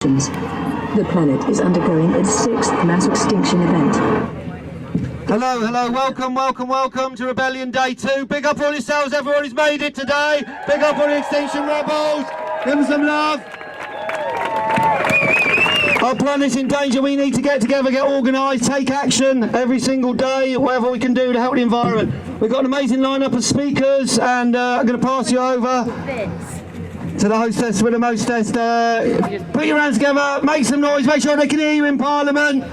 The planet is undergoing its 6th mass extinction event. Hello, welcome to Rebellion Day 2. Big up all yourselves, everyone who's made it today. Big up all the Extinction Rebels. Give them some love. Our planet's in danger. We need to get together, get organised, take action every single day, whatever we can do to help the environment. We've got an amazing lineup of speakers, and I'm going to pass you over to the hostess with the mostest. Put your hands together, make some noise, make sure they can hear you in Parliament.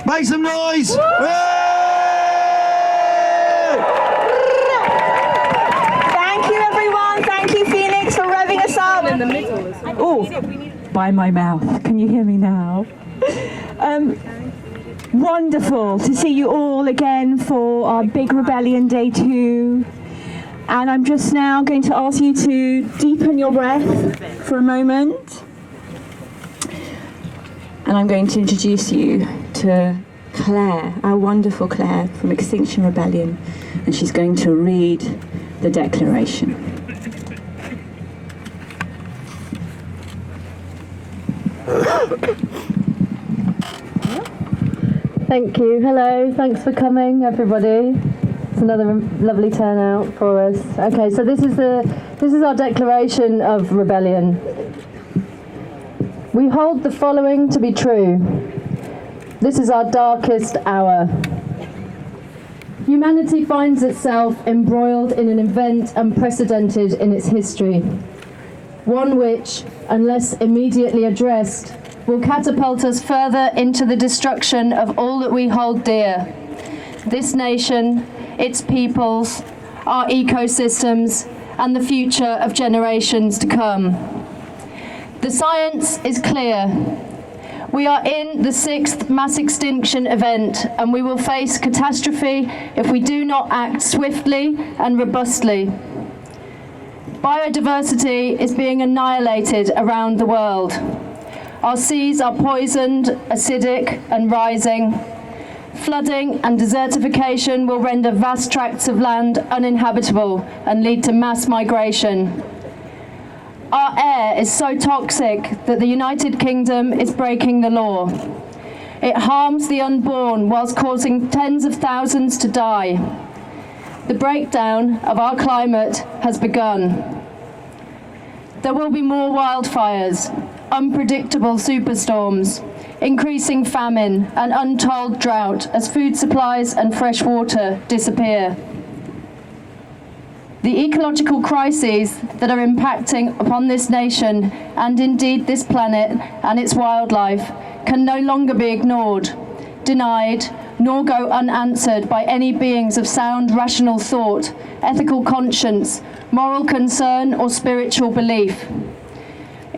Make some noise! Thank you everyone, thank you Phoenix for revving us up. Oh, by my mouth, can you hear me now? Wonderful to see you all again for our big Rebellion Day 2. And I'm just now going to ask you to deepen your breath for a moment. And I'm going to introduce you to Claire, our wonderful Claire from Extinction Rebellion. And she's going to read the declaration. Thank you. Hello. Thanks for coming, everybody. It's another lovely turnout for us. Okay, so this is our declaration of rebellion. We hold the following to be true. This is our darkest hour. Humanity finds itself embroiled in an event unprecedented in its history. One which, unless immediately addressed, will catapult us further into the destruction of all that we hold dear. This nation, its peoples, our ecosystems, and the future of generations to come. The science is clear. We are in the 6th mass extinction event, and we will face catastrophe if we do not act swiftly and robustly. Biodiversity is being annihilated around the world. Our seas are poisoned, acidic, and rising. Flooding and desertification will render vast tracts of land uninhabitable and lead to mass migration. Our air is so toxic that the United Kingdom is breaking the law. It harms the unborn whilst causing tens of thousands to die. The breakdown of our climate has begun. There will be more wildfires, unpredictable superstorms, increasing famine and untold drought as food supplies and fresh water disappear. The ecological crises that are impacting upon this nation, and indeed this planet and its wildlife, can no longer be ignored, denied, nor go unanswered by any beings of sound rational thought, ethical conscience, moral concern, or spiritual belief.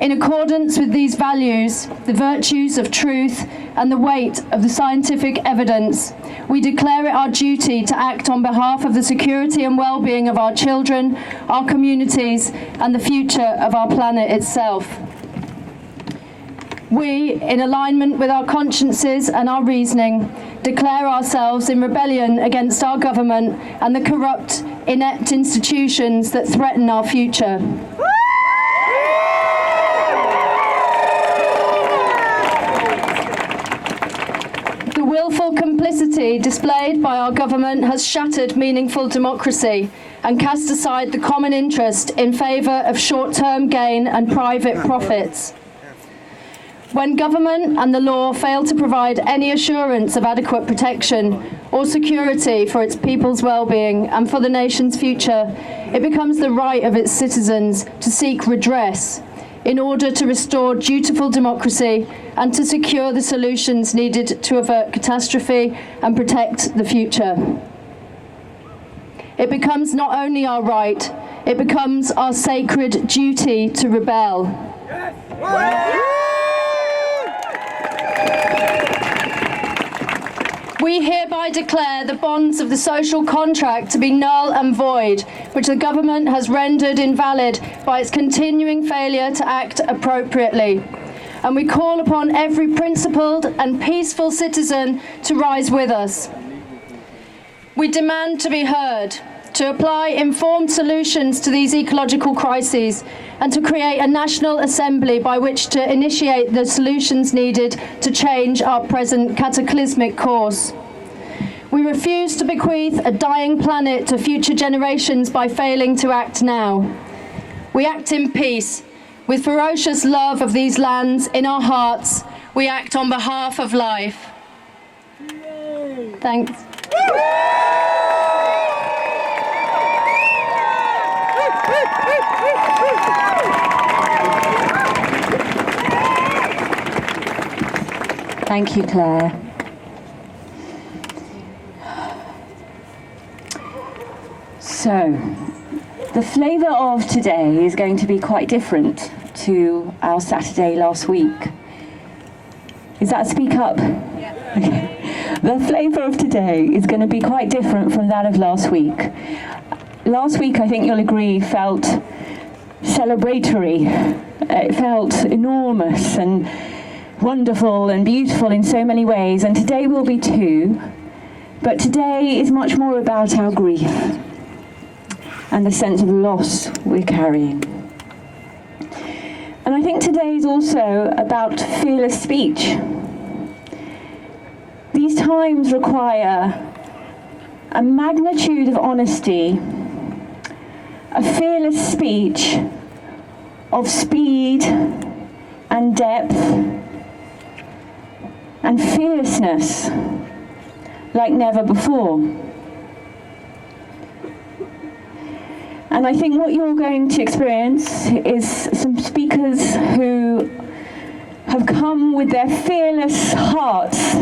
In accordance with these values, the virtues of truth, and the weight of the scientific evidence, we declare it our duty to act on behalf of the security and well-being of our children, our communities, and the future of our planet itself. We, in alignment with our consciences and our reasoning, declare ourselves in rebellion against our government and the corrupt, inept institutions that threaten our future. The willful complicity displayed by our government has shattered meaningful democracy and cast aside the common interest in favour of short-term gain and private profits. When government and the law fail to provide any assurance of adequate protection or security for its people's well-being and for the nation's future, it becomes the right of its citizens to seek redress in order to restore dutiful democracy and to secure the solutions needed to avert catastrophe and protect the future. It becomes not only our right, it becomes our sacred duty to rebel. We hereby declare the bonds of the social contract to be null and void, which the government has rendered invalid by its continuing failure to act appropriately. And we call upon every principled and peaceful citizen to rise with us. We demand to be heard, to apply informed solutions to these ecological crises and to create a national assembly by which to initiate the solutions needed to change our present cataclysmic course. We refuse to bequeath a dying planet to future generations by failing to act now. We act in peace, with ferocious love of these lands in our hearts. We act on behalf of life. Thanks. Thank you, Claire. So, the flavour of today is going to be quite different to our Saturday last week. Is that a speak up? Yeah. Okay. The flavour of today is going to be quite different from that of last week. Last week, I think you'll agree, felt celebratory. It felt enormous and wonderful and beautiful in so many ways, and today will be too. But today is much more about our grief and the sense of loss we're carrying. And I think today is also about fearless speech. These times require a magnitude of honesty, a fearless speech of speed and depth and fierceness like never before. And I think what you're going to experience is some speakers who have come with their fearless hearts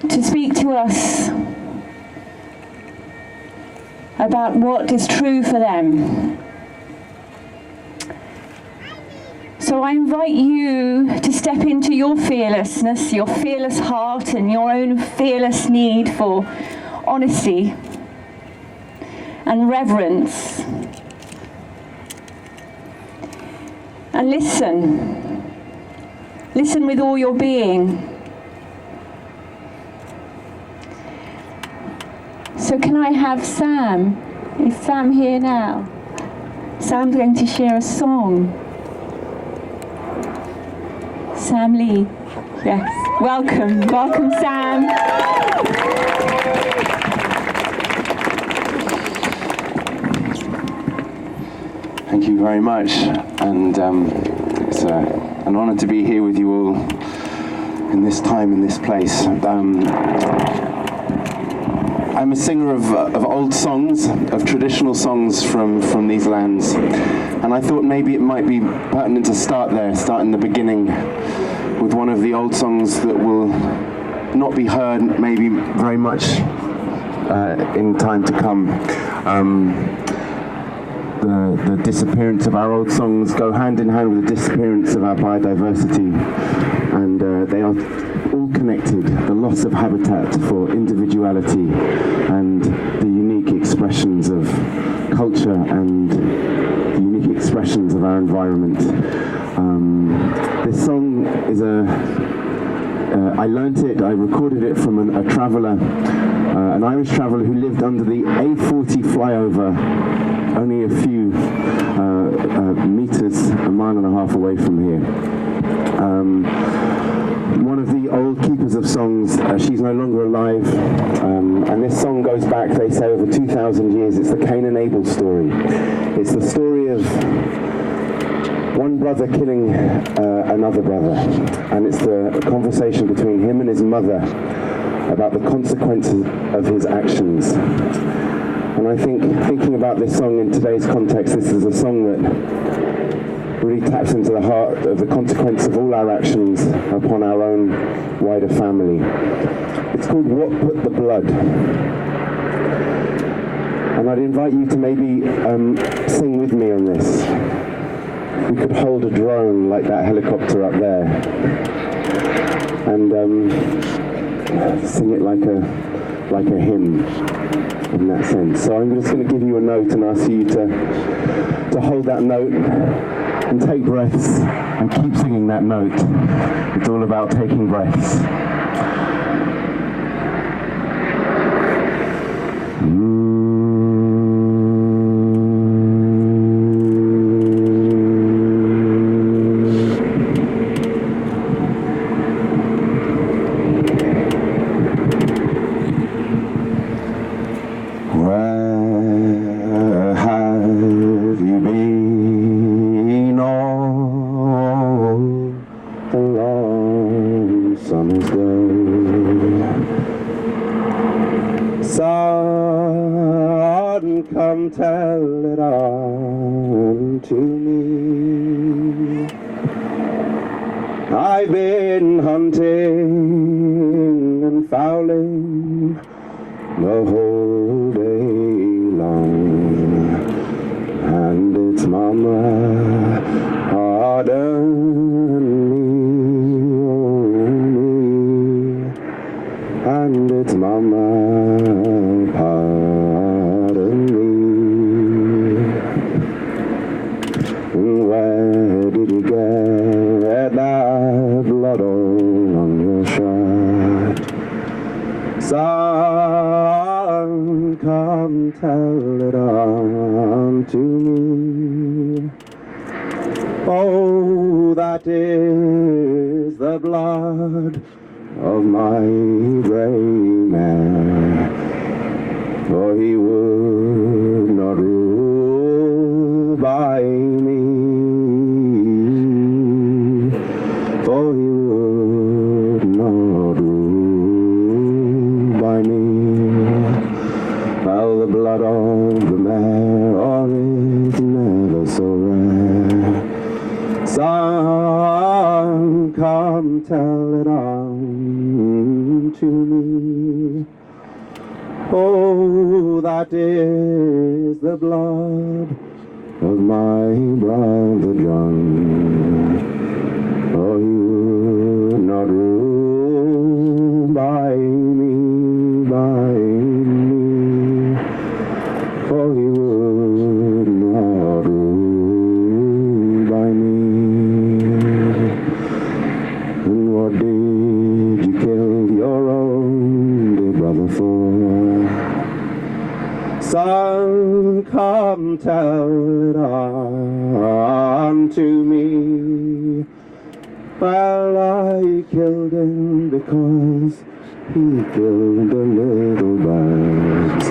to speak to us about what is true for them. So I invite you to step into your fearlessness, your fearless heart, and your own fearless need for honesty and reverence. And listen. Listen with all your being. So can I have Sam? Is Sam here now? Sam's going to share a song. Sam Lee. Yes. Welcome. Welcome, Sam. Thank you very much, and it's an honour to be here with you all in this time, in this place. I'm a singer of old songs, of traditional songs from these lands, and I thought maybe it might be pertinent to start in the beginning, with one of the old songs that will not be heard maybe very much in time to come. The disappearance of our old songs go hand in hand with the disappearance of our biodiversity, and they are all connected. The loss of habitat for individuality and the unique expressions of culture and the unique expressions of our environment. This song is I learnt it, I recorded it from a traveller, an Irish traveller who lived under the A40 flyover only a few meters, a mile and a half away from here. One of the old keepers of songs, she's no longer alive, and this song goes back, they say, over 2,000 years. It's the Cain and Abel story. It's the story of one brother killing another brother, and it's the conversation between him and his mother about the consequences of his actions. And I think, thinking about this song in today's context, this is a song that really taps into the heart of the consequence of all our actions upon our own wider family. It's called What Put the Blood? And I'd invite you to maybe sing with me on this. We could hold a drone like that helicopter up there and sing it like a hymn in that sense. So I'm just going to give you a note and ask you to hold that note and take breaths and keep singing that note. It's all about taking breaths. Where have you been all the long summer's day? Son, come tell it on to me. I've been hunting and fowling the whole day long, and it's Mama pardon me, oh me, and it's Mama pardon me. Where did you get that blood all on your shirt? Son, come tell it on to me. Oh, that is the blood of my grey mare, for he would not rule by me, for he would not rule by me. Well, the blood of the mare is never so rare. Son, come tell it on to me. Oh, that is the blood of my brother John, for he would not rule by me, for he would not rule by me. And what did you kill your own dear brother for? Son, come tell it on to me. Well, I killed him because he killed the little birds,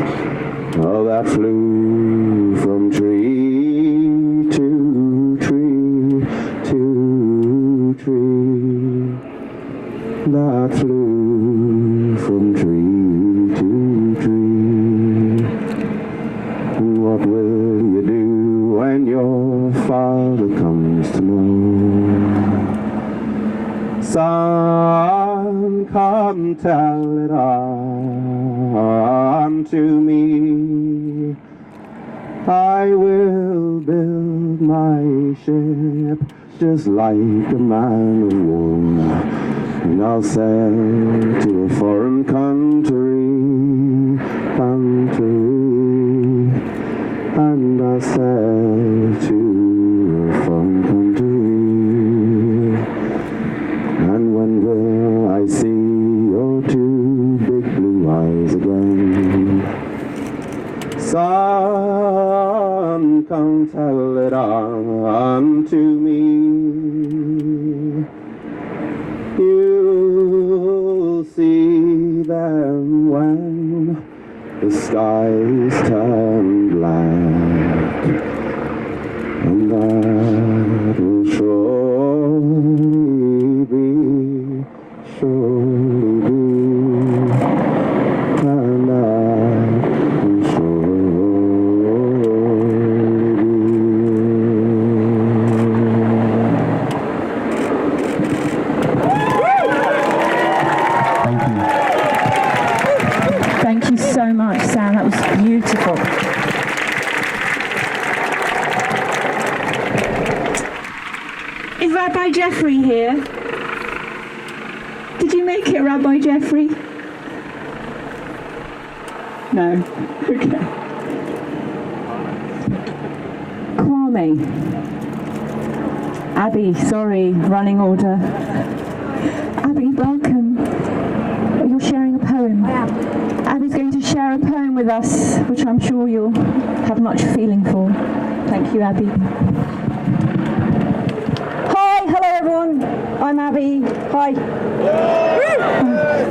oh, that flew from tree to tree to tree, that flew from tree to tree. What will you do when your father comes to know? Son, come tell it on to me. I will build my ship just like a man of war, and I'll sail to a foreign country, and I'll sail to a foreign country. And when will I see your two big blue eyes again? Son, come tell it on to me. You'll see them when the skies turn black, and that will surely be, and that will surely be. Thank you. Thank you so much, Sam. That was beautiful. Is Rabbi Jeffrey here? Did you make it, Rabbi Jeffrey? No. Okay. Kwame. Abby, sorry, running order. Abby, welcome. You're sharing a poem. I am. Abby's going to share share a poem with us, which I'm sure you'll have much feeling for. Thank you, Abby. Hi, hello everyone. I'm Abby. Hi.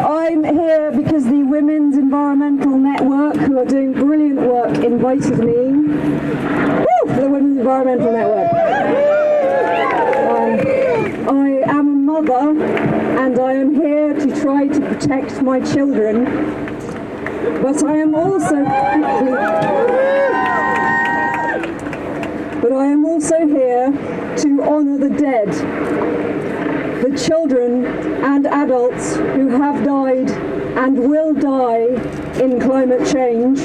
I'm here because the Women's Environmental Network, who are doing brilliant work, invited me. Woo! The Women's Environmental Network. I am a mother, and I am here to try to protect my children. But I am also here to honour the dead, the children and adults who have died and will die in climate change,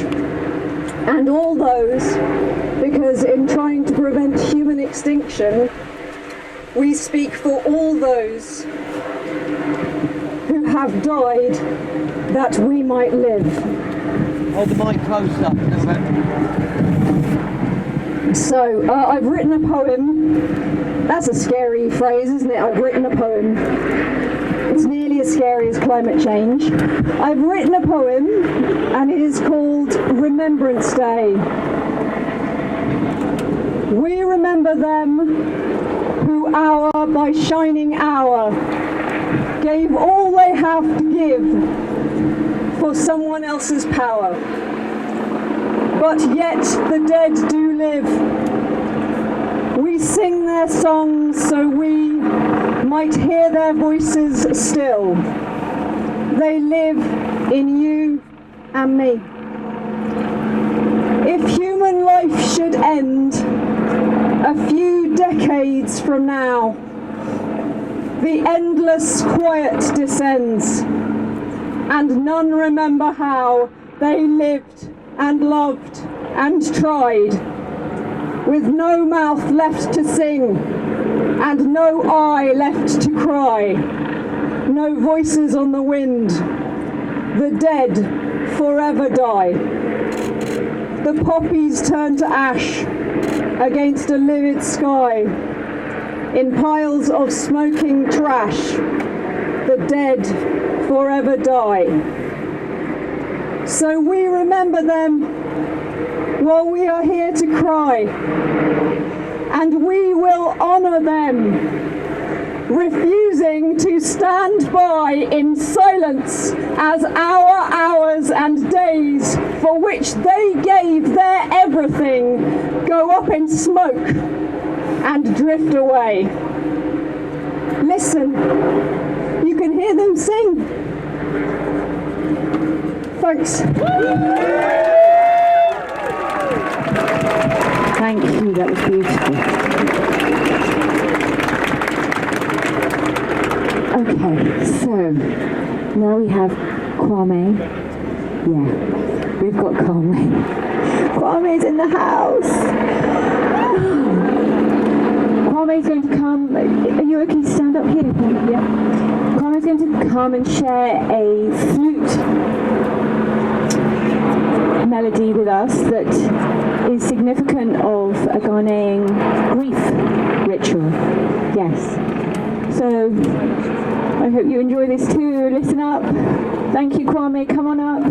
and all those, because in trying to prevent human extinction, we speak for all those who have died that we might live. Hold the mic closer a little bit. So, I've written a poem. That's a scary phrase, isn't it? I've written a poem. It's nearly as scary as climate change. I've written a poem, and it is called Remembrance Day. We remember them who hour by shining hour gave all they have to give for someone else's power. But yet the dead do live. We sing their songs so we might hear their voices still. They live in you and me. If human life should end a few decades from now, the endless quiet descends, and none remember how they lived and loved and tried, with no mouth left to sing and no eye left to cry, no voices on the wind. The dead forever die. The poppies turn to ash against a livid sky. In piles of smoking trash, the dead forever die. So we remember them while we are here to cry, and we will honour them, refusing to stand by in silence as our hours and days for which they gave their everything go up in smoke and drift away. Listen, you can hear them sing. Thanks. Thank you, that was beautiful. Okay, so now we have Kwame. Yeah, we've got Kwame. Kwame's in the house. Kwame's going to come. Are you okay to stand up here? Yeah. Kwame's going to come and share a flute melody with us that is significant of a Ghanaian grief ritual. Yes. So I hope you enjoy this too. Listen up. Thank you, Kwame. Come on up.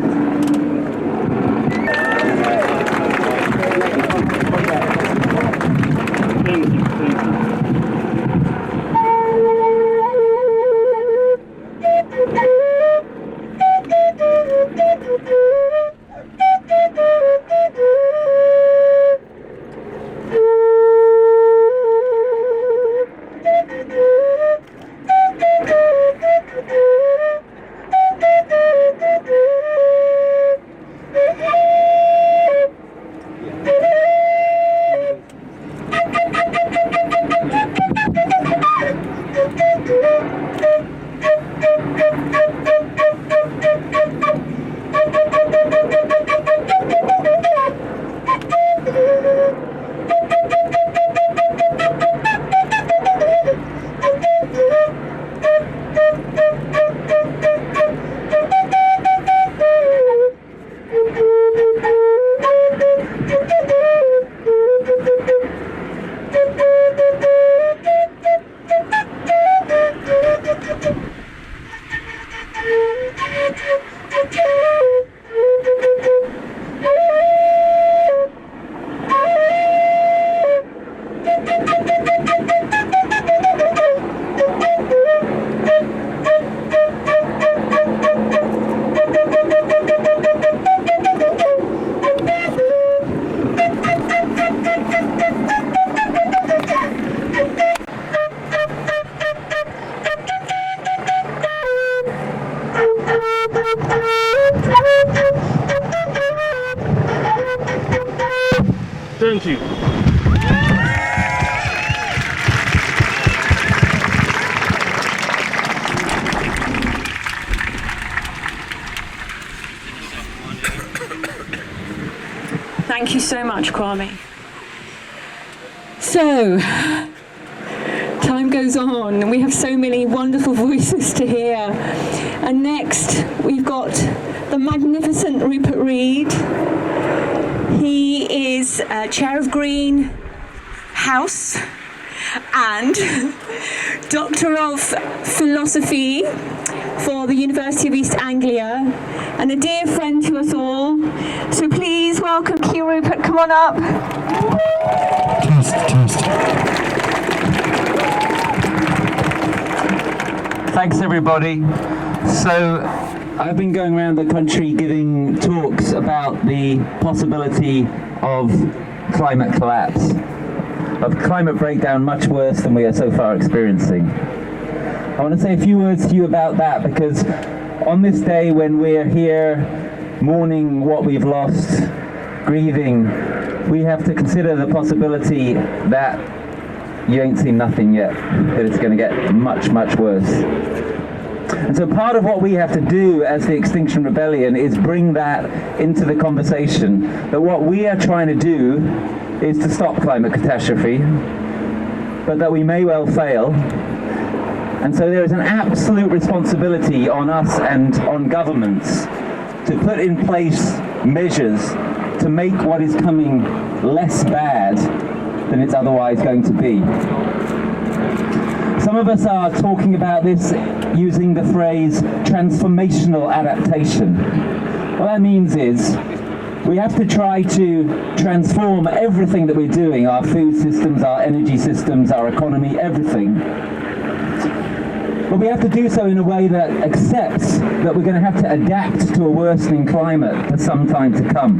Thank you so much, Kwame. So, time goes on, and we have so many wonderful voices to hear. And next, we've got the magnificent Rupert Reed. He is Chair of Green House and Doctor of Philosophy for the University of East Anglia, and a dear friend to us all. So please welcome Q Rupert, come on up. Test. Thanks everybody. So I've been going around the country giving talks about the possibility of climate collapse, of climate breakdown much worse than we are so far experiencing. I want to say a few words to you about that, because on this day when we're here mourning what we've lost, grieving, we have to consider the possibility that you ain't seen nothing yet, that it's going to get much, much worse. And so part of what we have to do as the Extinction Rebellion is bring that into the conversation, that what we are trying to do is to stop climate catastrophe, but that we may well fail. And so there is an absolute responsibility on us and on governments to put in place measures to make what is coming less bad than it's otherwise going to be. Some of us are talking about this using the phrase transformational adaptation. What that means is we have to try to transform everything that we're doing, our food systems, our energy systems, our economy, everything. But we have to do so in a way that accepts that we're going to have to adapt to a worsening climate for some time to come.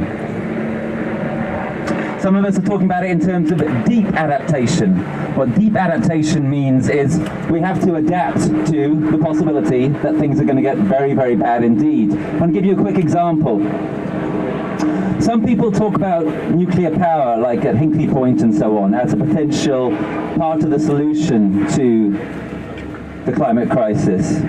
Some of us are talking about it in terms of deep adaptation. What deep adaptation means is we have to adapt to the possibility that things are going to get very, very bad indeed. I'll give you a quick example. Some people talk about nuclear power, like at Hinkley Point and so on, as a potential part of the solution to the climate crisis.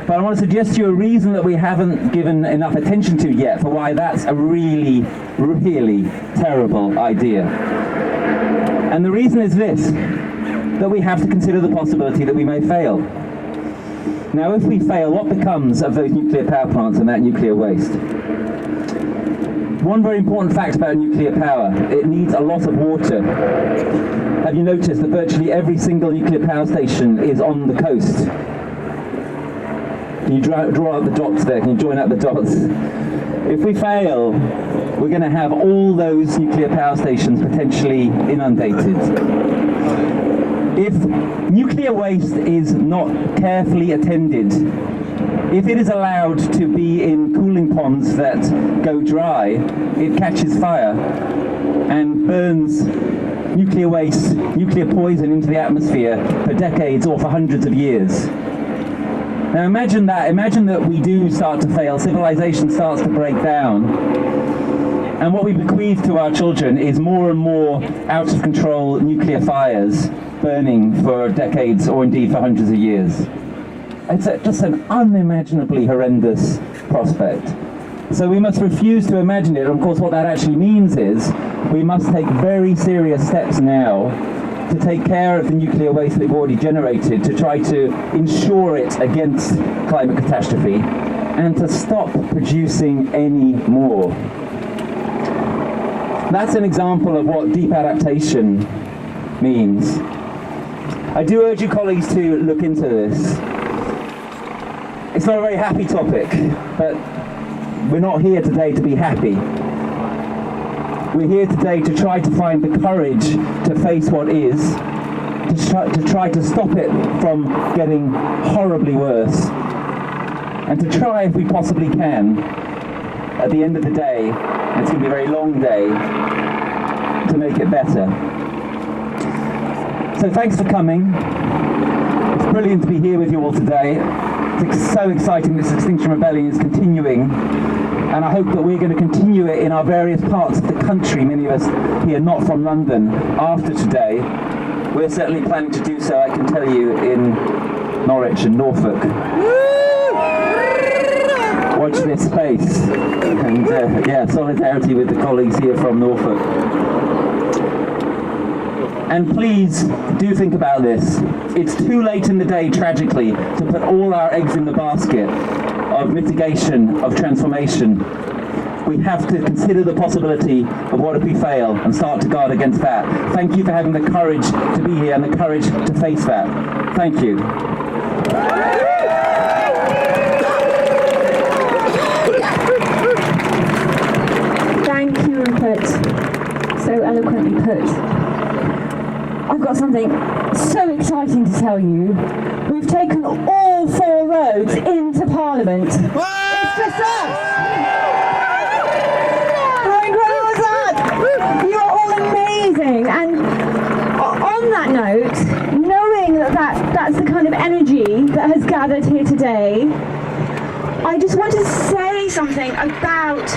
But I want to suggest to you a reason that we haven't given enough attention to yet for why that's a really, really terrible idea. And the reason is this, that we have to consider the possibility that we may fail. Now, if we fail, what becomes of those nuclear power plants and that nuclear waste? One very important fact about nuclear power, it needs a lot of water. Have you noticed that virtually every single nuclear power station is on the coast? Can you draw out the dots there? Can you join out the dots? If we fail, we're going to have all those nuclear power stations potentially inundated. If nuclear waste is not carefully attended, if it is allowed to be in cooling ponds that go dry, it catches fire and burns nuclear waste, nuclear poison into the atmosphere for decades or for hundreds of years. Now imagine that we do start to fail, civilization starts to break down, and what we bequeath to our children is more and more out of control nuclear fires burning for decades or indeed for hundreds of years. It's just an unimaginably horrendous prospect. So we must refuse to imagine it. And of course what that actually means is we must take very serious steps now to take care of the nuclear waste we've already generated, to try to insure it against climate catastrophe, and to stop producing any more. That's an example of what deep adaptation means. I do urge you colleagues to look into this. It's not a very happy topic, but we're not here today to be happy. We're here today to try to find the courage to face what is, to try to stop it from getting horribly worse, and to try, if we possibly can, at the end of the day, and it's going to be a very long day, to make it better. So thanks for coming. It's brilliant to be here with you all today. It's so exciting this Extinction Rebellion is continuing, and I hope that we're going to continue it in our various parts of the country, many of us here not from London, after today. We're certainly planning to do so, I can tell you, in Norwich and Norfolk. Watch watch this space. And yeah, solidarity with the colleagues here from Norfolk. And please do think about this. It's too late in the day, tragically, to put all our eggs in the basket of mitigation, of transformation. We have to consider the possibility of what if we fail and start to guard against that. Thank you for having the courage to be here and the courage to face that. Thank you. Thank you, Rupert. So eloquently put. I've got something so exciting to tell you. We've taken all 4 roads into Parliament. It's just us! How incredible is that? You are all amazing. And on that note, knowing that's the kind of energy that has gathered here today, I just want to say something about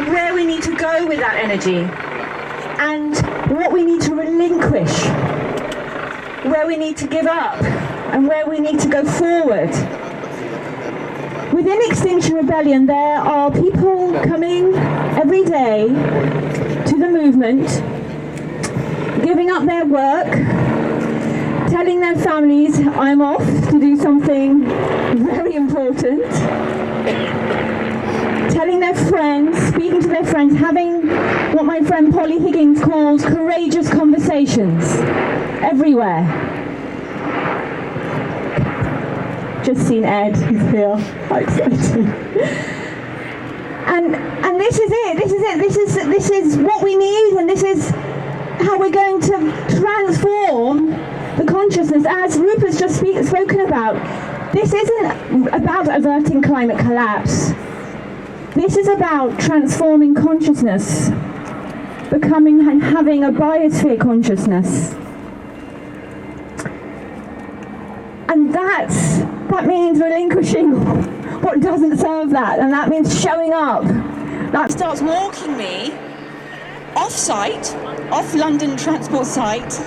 where we need to go with that energy and what we need to relinquish, where we need to give up and where we need to go forward. Within Extinction Rebellion, there are people coming every day to the movement, giving up their work, telling their families, I'm off to do something very important, telling their friends, speaking to their friends, having what my friend Polly Higgins calls courageous conversations everywhere. Just seen Ed, he's here, how exciting. And this is it, this is what we need, and this is how we're going to transform the consciousness, as Rupert's just spoken about. This isn't about averting climate collapse. This is about transforming consciousness, becoming and having a biosphere consciousness. And that means relinquishing what doesn't serve that, and that means showing up. That starts walking me off-site, off London Transport site,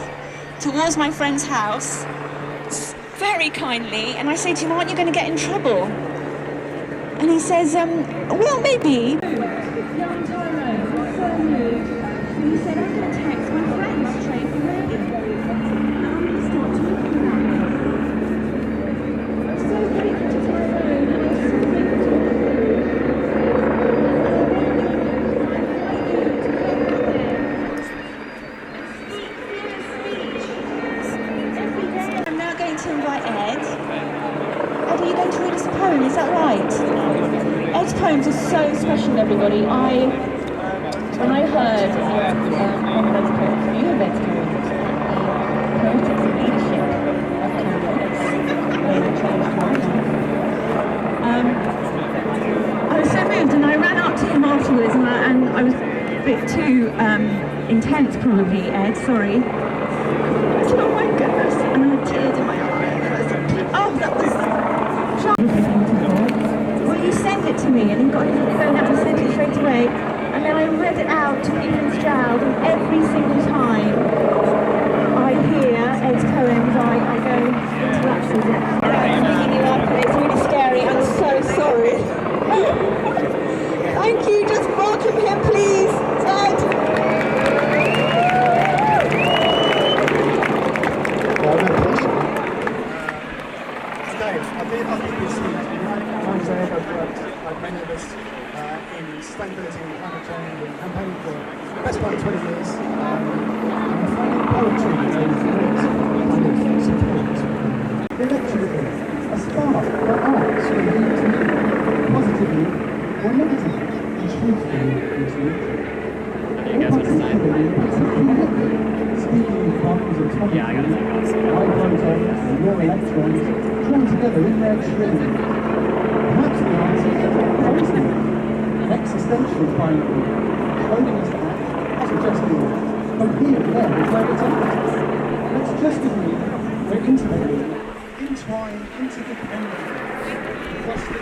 towards my friend's house, very kindly, and I say to him, aren't you going to get in trouble? And he says, well, maybe. He said, I'm going to text my friend's train for Reading. And I'm going to start talking about it. I'm so grateful to Tyrone, and I'm so grateful to I'm now going to invite Ed. Ed, are you going to read us a poem? Is that right? Ed's poems are so special, everybody. When I heard one of Ed's poems, you have Ed's poems, poetic leadership of candidates made a change to my life. I was so moved, and I ran up to him afterwards, and I was a bit too intense, probably, Ed, sorry. I said, oh my goodness, and I had tears in my eyes. Oh, that was well, you sent it to me, and he got his phone out and sent it straight away, and then I read it out to Peter and Stroud, and every single time I hear Ed's poems, I go into raptures. I'm making you up, and it's really scary. I'm so sorry. Thank you. Just welcome him, please, Ed. Like many of us in sustainability and climate change and campaigning for the best part of 20 years, and finding poetry as a kind of support. Electrically, a spark for arts will lead to positively or negatively, and truthfully and truth. Speaking in bonds of topics, high protons and low electrons drawn together in their trillion. Perhaps the answer is poetry, an existential finding, holding us back, suggesting from here to there is where it's at. Let's just agree we're integrated, entwined, interdependent, across the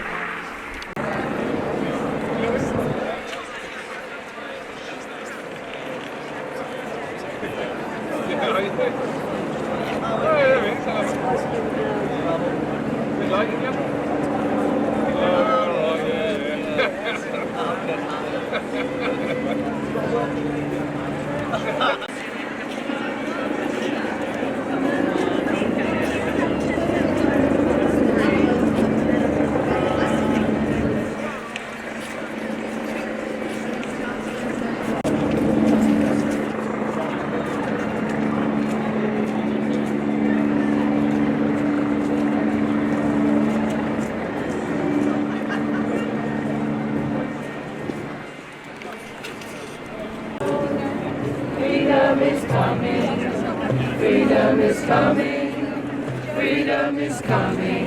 coming, freedom is coming,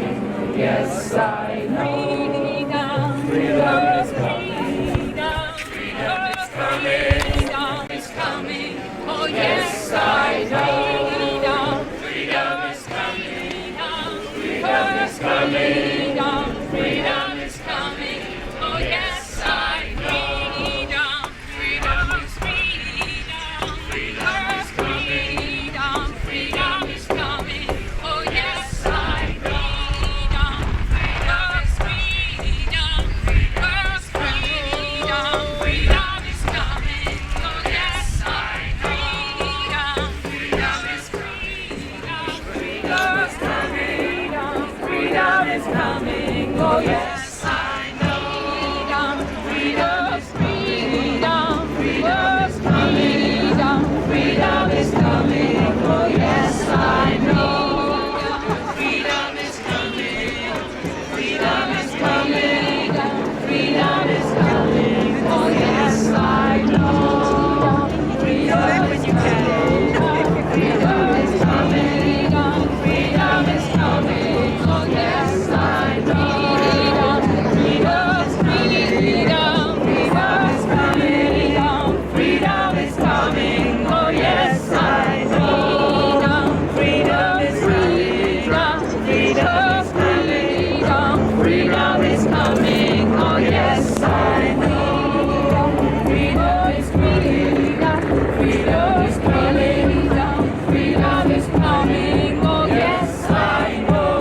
yes I know. Freedom is coming, freedom is coming, freedom is coming, oh yes I know. Freedom is coming, freedom is coming, freedom is coming, oh yes I know. Freedom is freedom, freedom is coming, freedom is coming, oh yes I know. Freedom is freedom, freedom is freedom, freedom is coming, oh yes I know. Freedom is freedom, freedom is coming, freedom is coming, oh yes I know. Freedom is freedom, freedom is coming, freedom is coming, oh yes I know. Freedom is coming, freedom is coming, freedom is coming, oh yes I know. Freedom is coming, freedom is coming, freedom is coming, oh yes I know. Freedom is freedom, freedom is coming, freedom is coming, oh yes I know. Freedom is freedom, freedom is coming, freedom is coming, oh yes I know. Freedom is freedom, freedom is coming, freedom is coming, oh yes I know.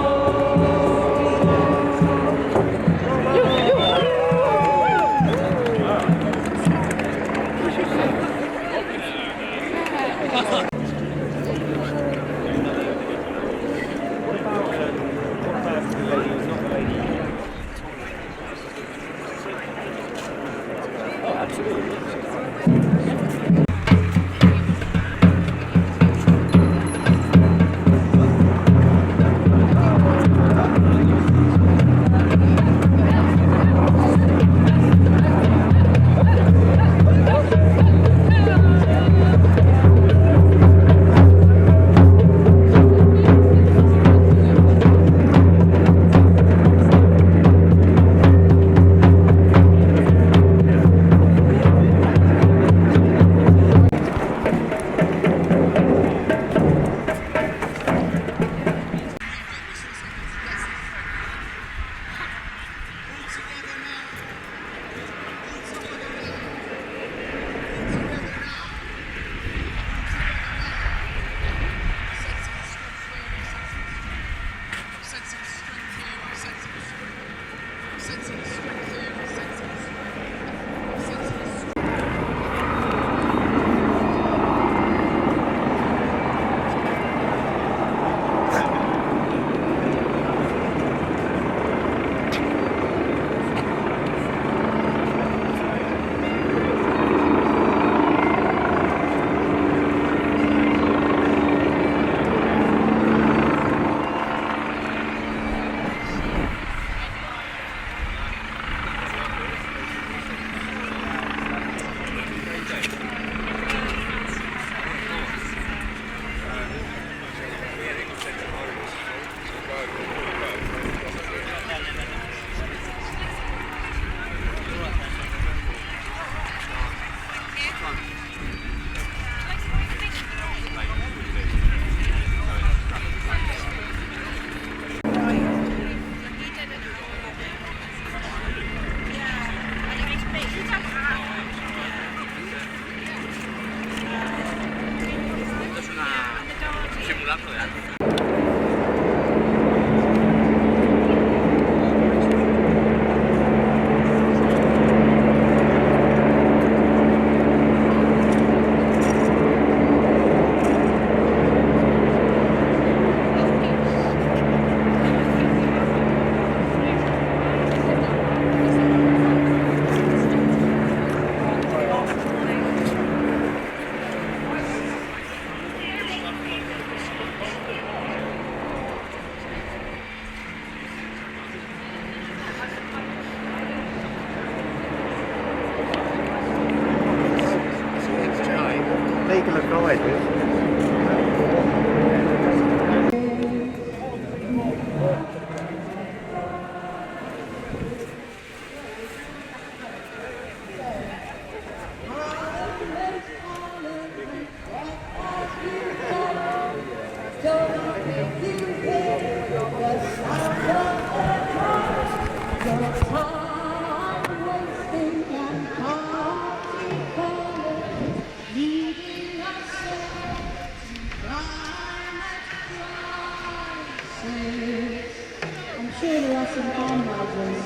sure there are some harmonisers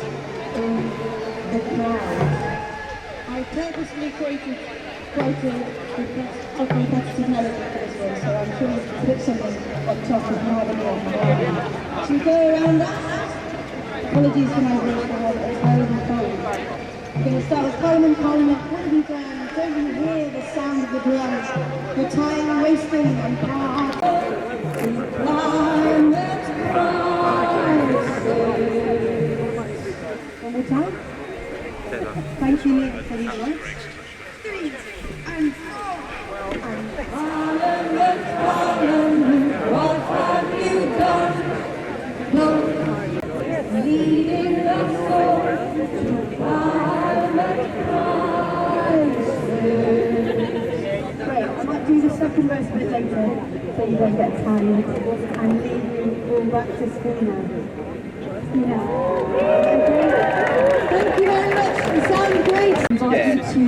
in the crowd. I purposely quoted a competitive melody for this one, so I'm sure you can put something on top of harmony on the harmony. So we go around that. Apologies for my voice, I have a terrible cold. We're going to start with Parliament. Parliament, what have you done? Don't you hear the sound of the drums? Your time wasting and hard. Climate crisis. One more time. Thank you, Nick, for these words. 3 and 4. Parliament, what have you done? Leading us all to climate crisis. Great, I might do the second verse a bit later so you don't get tired and leave you all back to school now. Yeah. Thank you very much, it sounded great. I invite you to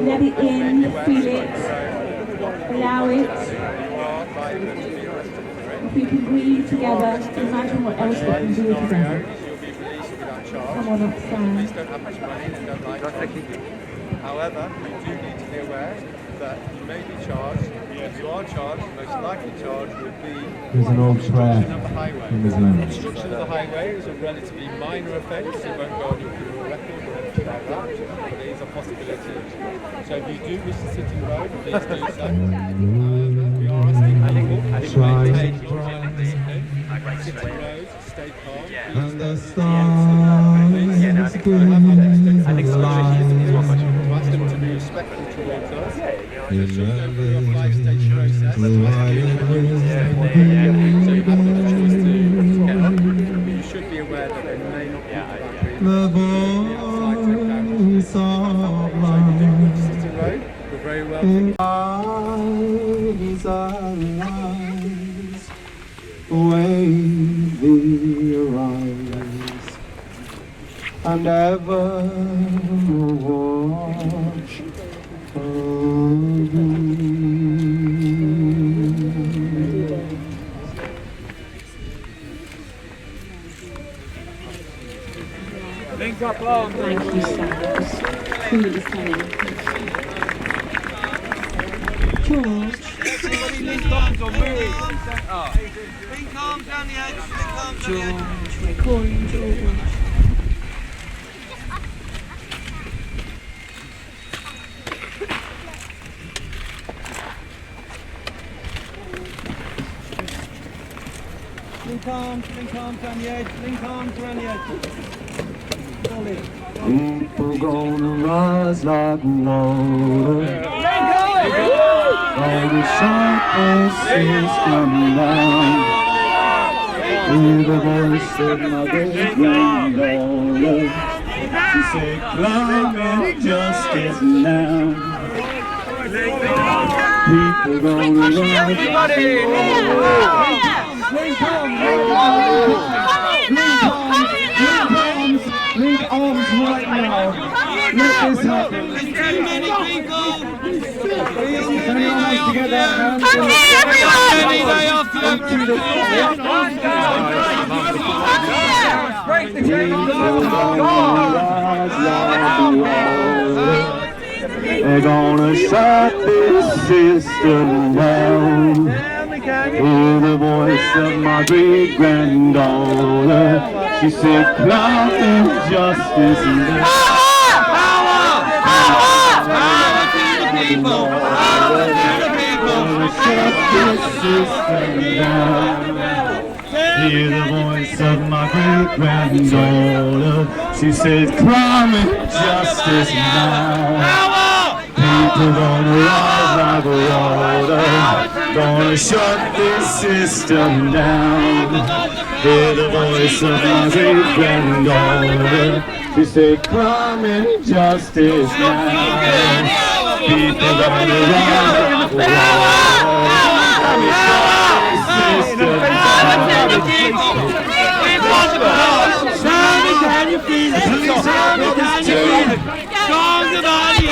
let it in, feel it, allow it. If we can breathe together, imagine what else we can do together. Come on, upstairs. Police don't have much money and don't like it. However, you do need to be aware that you may be charged. If you are charged, the most likely charge would be There's an old prayer obstruction of the highway. in this land. Obstruction of the highway is a relatively minor offence. It won't go on your criminal record or anything like that, but it is a possibility. So if you do wish to sit in the road, please do so. We are asking people to maintain your discipline, sit in roads, stay calm. And the stars gleaming To alive. ask them to be respectful towards us. In Go through a 5-stage process. So you have the choice to get up, but you should be aware that they may not be the voice of life We're very welcome. is arise, wave thee arise, and ever watch over me. Link up arms. Thank you, Sam. Truly stunning. George. Everybody link arms or move. Link arms down the edge. Link arms down the edge. George, we're calling George. Link arms down the edge. Link arms around the edge. Solid. People gonna rise like water. All the sharpness coming down. Hear the voice of my great granddaughter. She said, climate justice now. People gonna rise like water. Link arms right now. Let this happen. Too many people. Anyone wants to get their hands on they're gonna shut this system down. Hear the voice of my great granddaughter. She said, climate justice now. Shut this system down. Hear the voice of my great granddaughter. She said, climate justice now. People gonna rise like water. Gonna shut this system down. Hear the voice of my great granddaughter. She said, climate justice now. People gonna rise like water. Can you feel it? Can you feel it? Stronger than you.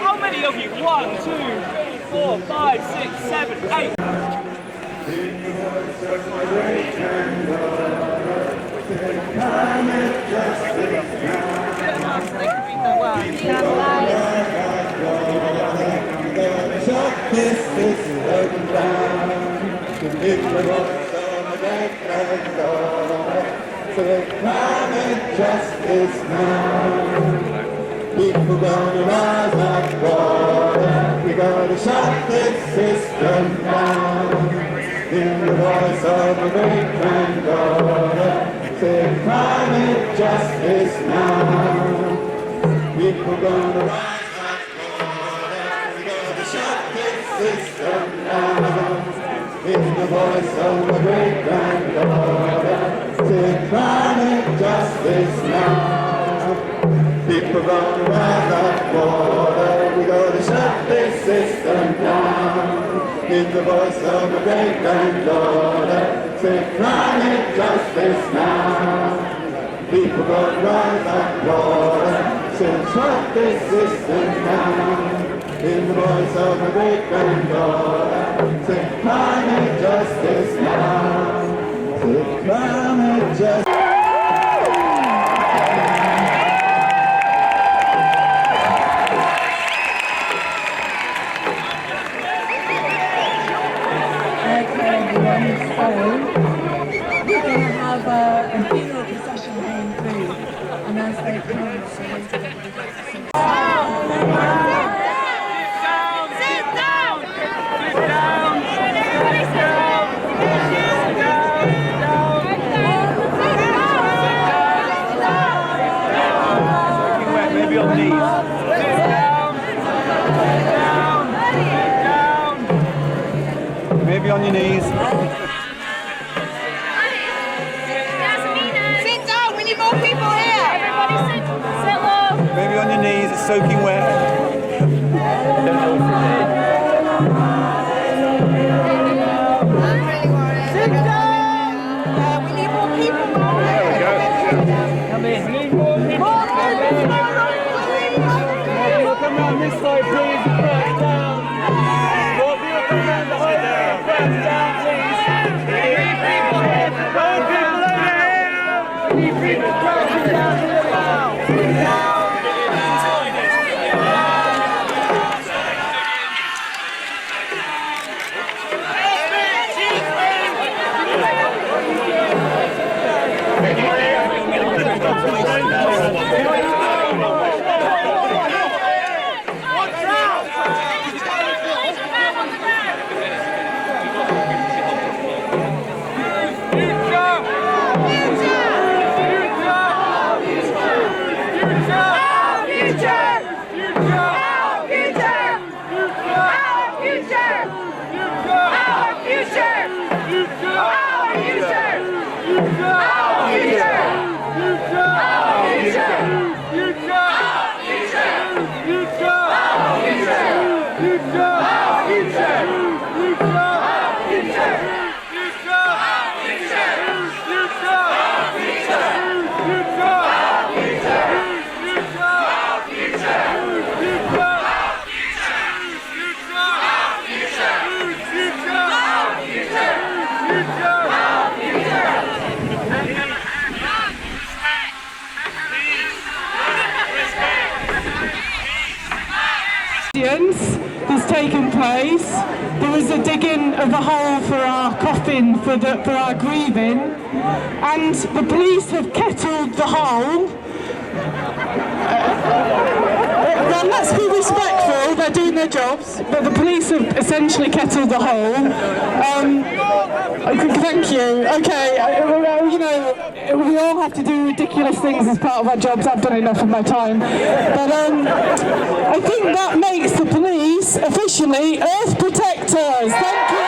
How many of you? 1, 2, 3, 4, 5, 6, 7, 8. People gonna rise like water. We gotta shut this system down. In the voice of a great granddaughter, say climate justice now. People gonna rise like water. We gotta shut this system down. In the voice of a great granddaughter, say climate justice now. People gonna rise like water. We gotta shut this system down. In the voice of a great granddaughter, say climate justice now. People gonna rise like water. Say shut this system down. In the voice of a great granddaughter, say climate justice now. Say climate justice. We're going to have a funeral procession going through, and as they come, Maybe on knees. Maybe on your knees. Sit down, we need more people here. Everybody sit low. Maybe on your knees, it's soaking wet. Come round this side, please, and press down. More people come round the whole way and press down, please. More people over here. We need people pressing down here now. Has taken place. There was a digging of a hole for our coffin for our grieving, and the police have kettled the hole. Well, let's be respectful, they're doing their jobs, but the police have essentially kettled the hole. Thank you. Okay, you know, we all have to do ridiculous things as part of our jobs. I've done enough of my time. But I think that makes the police officially Earth Protectors. Thank you.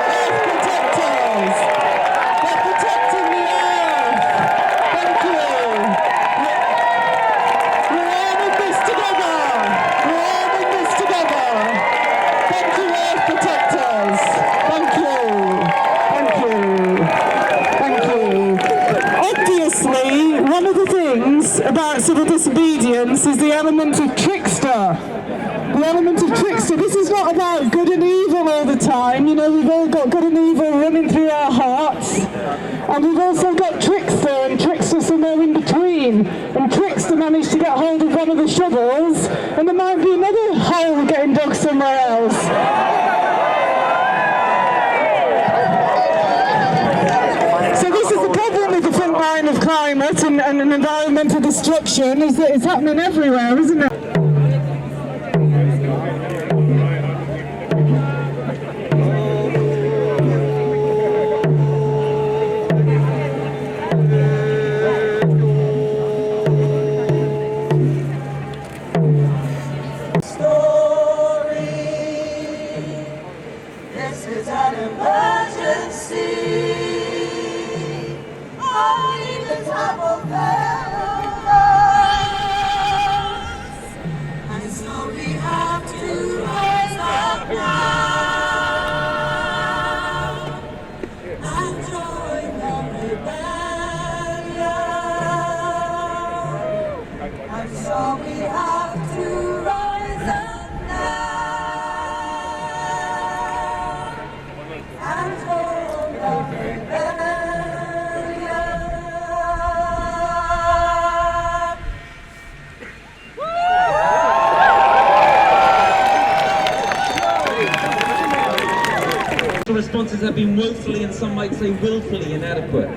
Earth Protectors. They're protecting the Earth. Thank you. We're all in this together. We're all in this together. Thank you, Earth Protectors. Thank you. Thank you. Thank you. Obviously, one of the things about civil disobedience is the element of trickster. The element of trickster. This is not about good and evil all the time. You know, we've all got good and evil running through our hearts. And we've also got trickster, and trickster somewhere in between. And trickster managed to get hold of one of the shovels, and there might be another hole getting dug somewhere else. So this is the problem with the front line of climate and environmental destruction, is that it's happening everywhere, isn't it? This is an emergency. Only the top of us. And so we have to rise up now and join the rebellion. And so we have to rise up now. The responses have been woefully, and some might say willfully, inadequate.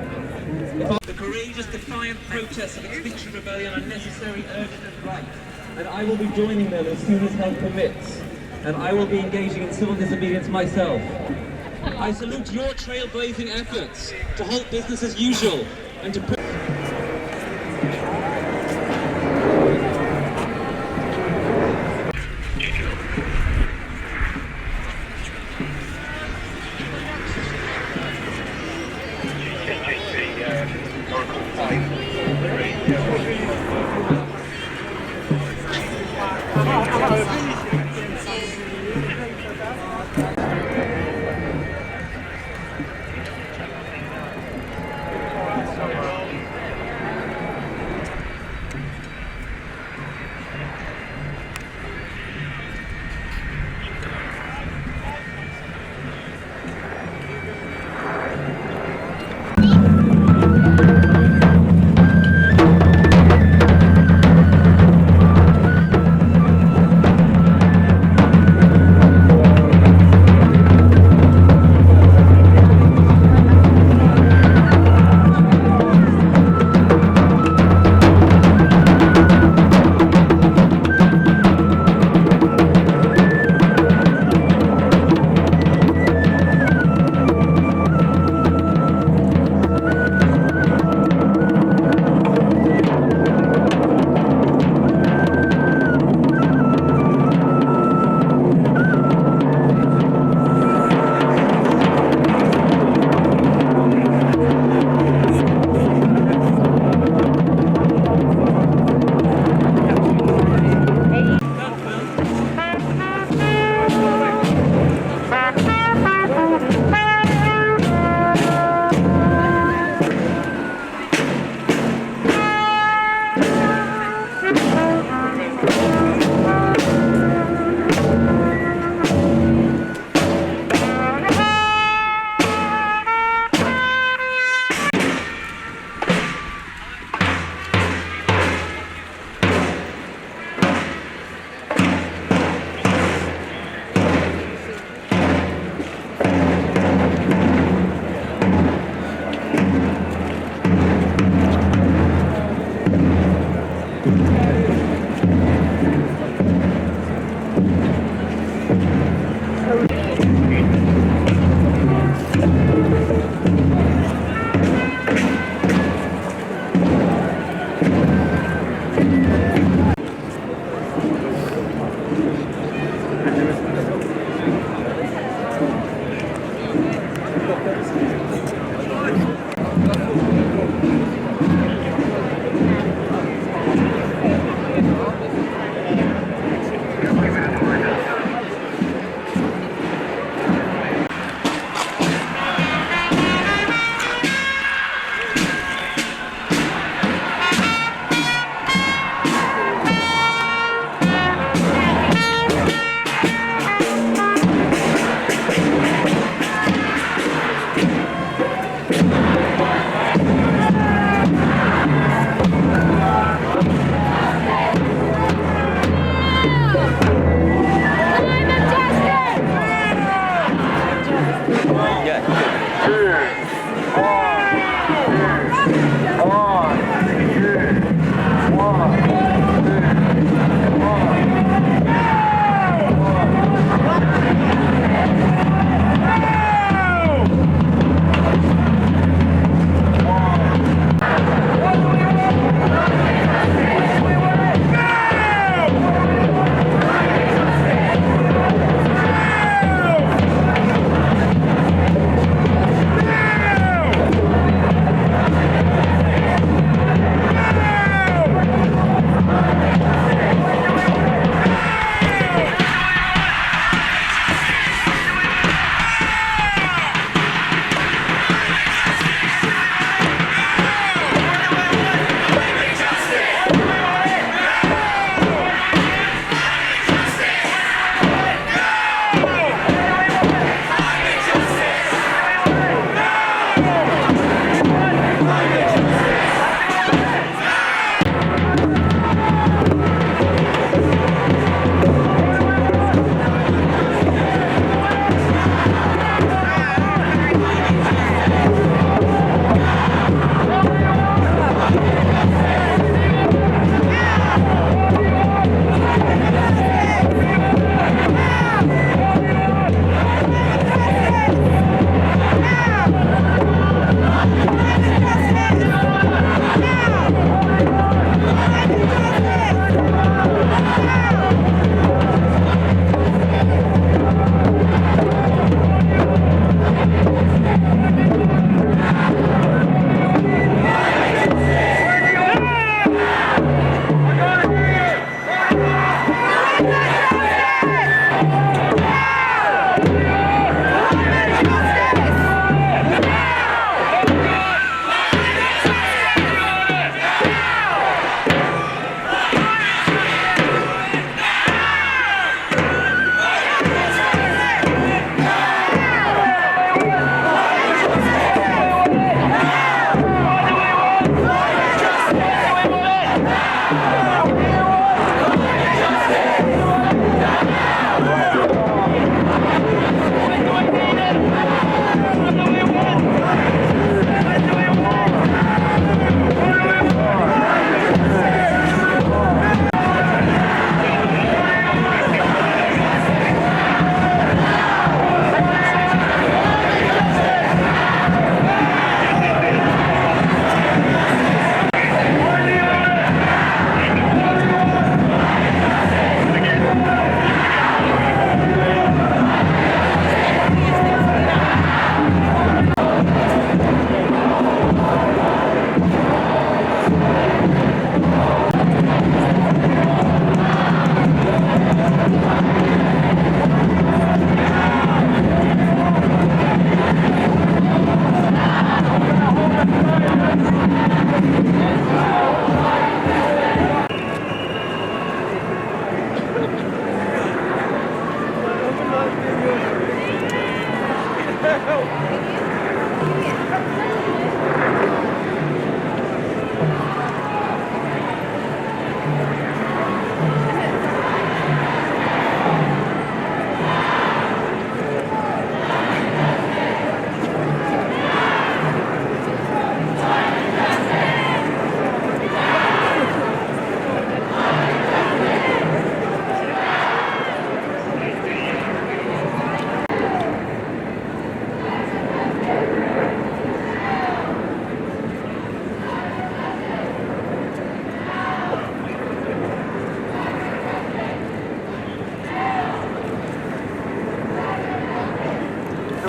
The courageous, defiant protests of Extinction Rebellion are necessary, urgent and right, and I will be joining them as soon as health permits, and I will be engaging in civil disobedience myself. I salute your trailblazing efforts to halt business as usual and to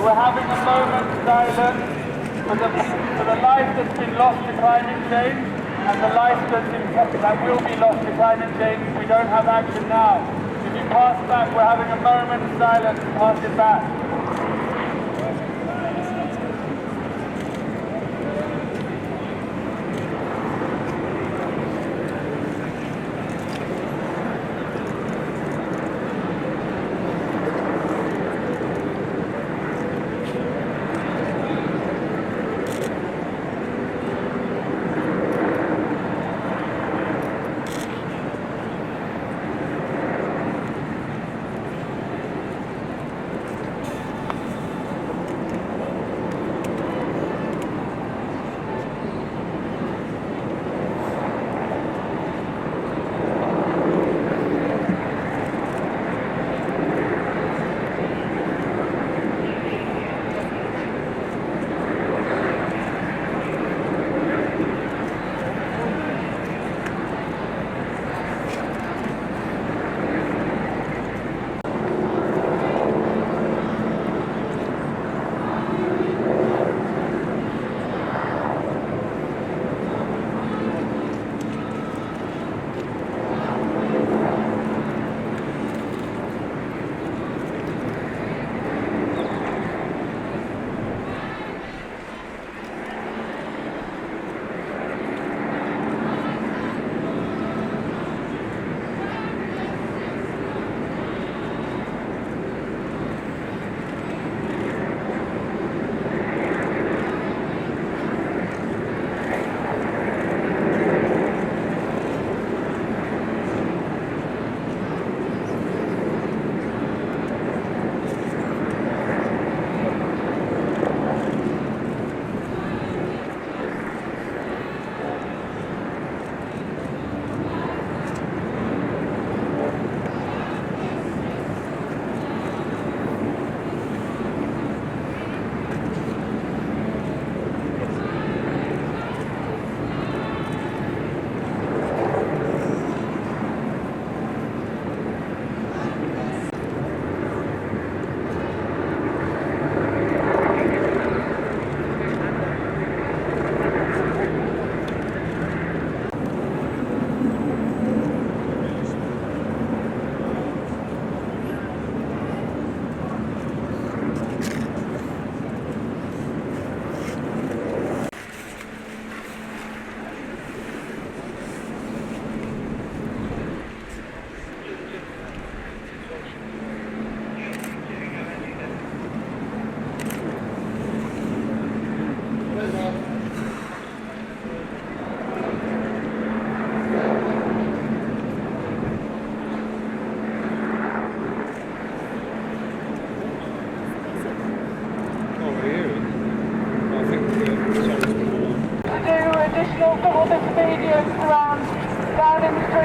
We're having a moment's silence for the life that's been lost to climate change and the life that will be lost to climate change if we don't have action now. If you pass back, we're having a moment's silence. Pass it back.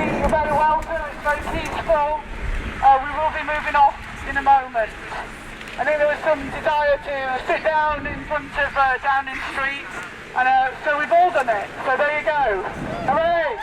you're very welcome. It's very peaceful. We will be moving off in a moment. I think there was some desire to sit down in front of Downing Street, and so we've all done it. So there you go. Hooray!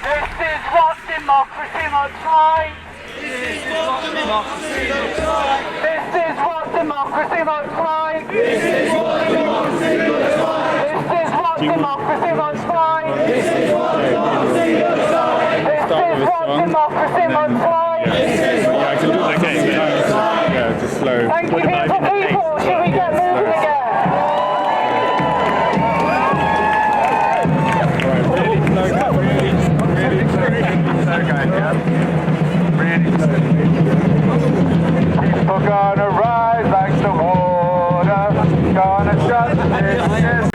This is what democracy looks like. This is what democracy looks like. This is what democracy looks like. This is what democracy looks like. This is what democracy looks like. This is what democracy looks like. This is what democracy looks like. Yeah, I can do that again. Yeah, just slow. Thank you, beautiful people. Should we get moving again? People gonna rise like the water, gonna shut the business.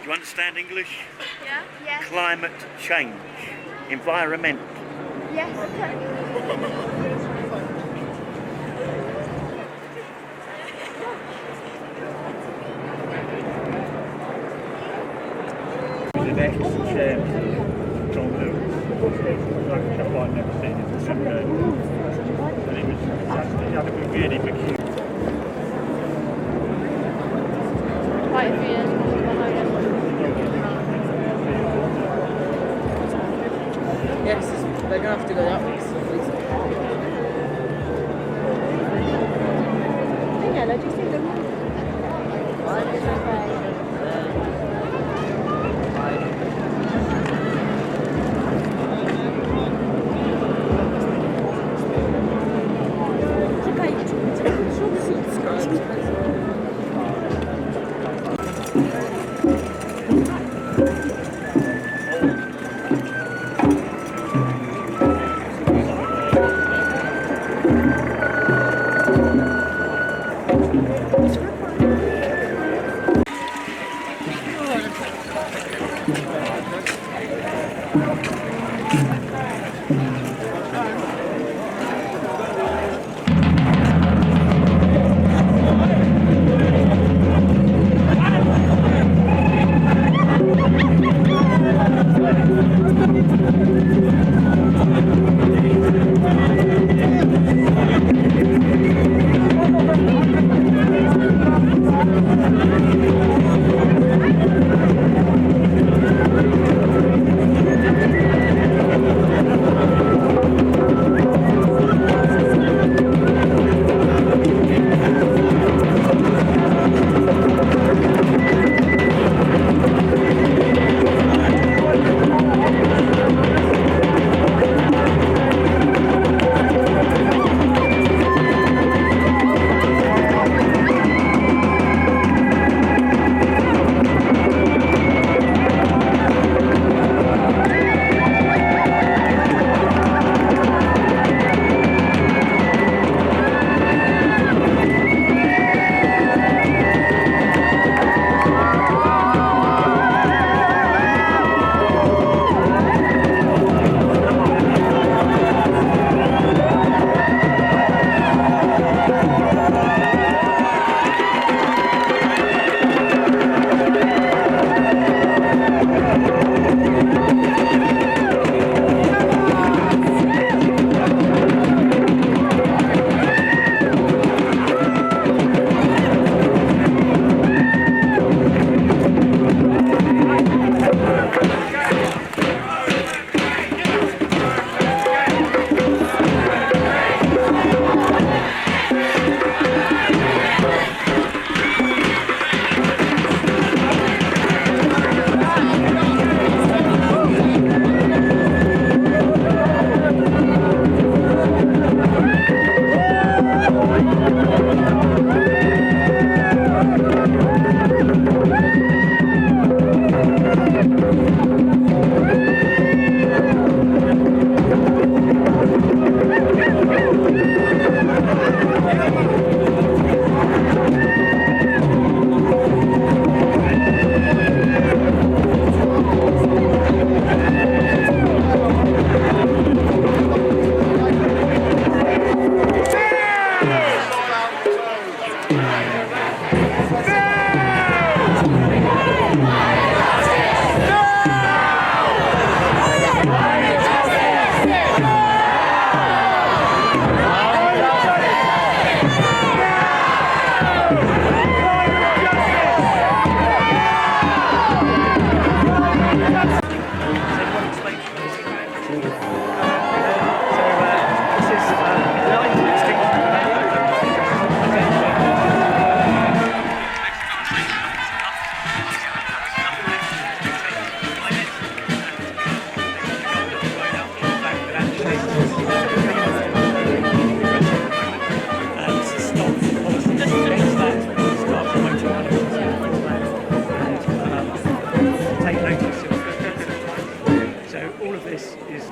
Do you understand English? Yeah. Yes. Climate change. Environment. Yes. The ex-chairman, John Lewis, like a chap I'd never seen in the Senate. And it was, he had a really peculiar. Quite a few years Yes, they're going to have to go that way. Yeah, do you think they're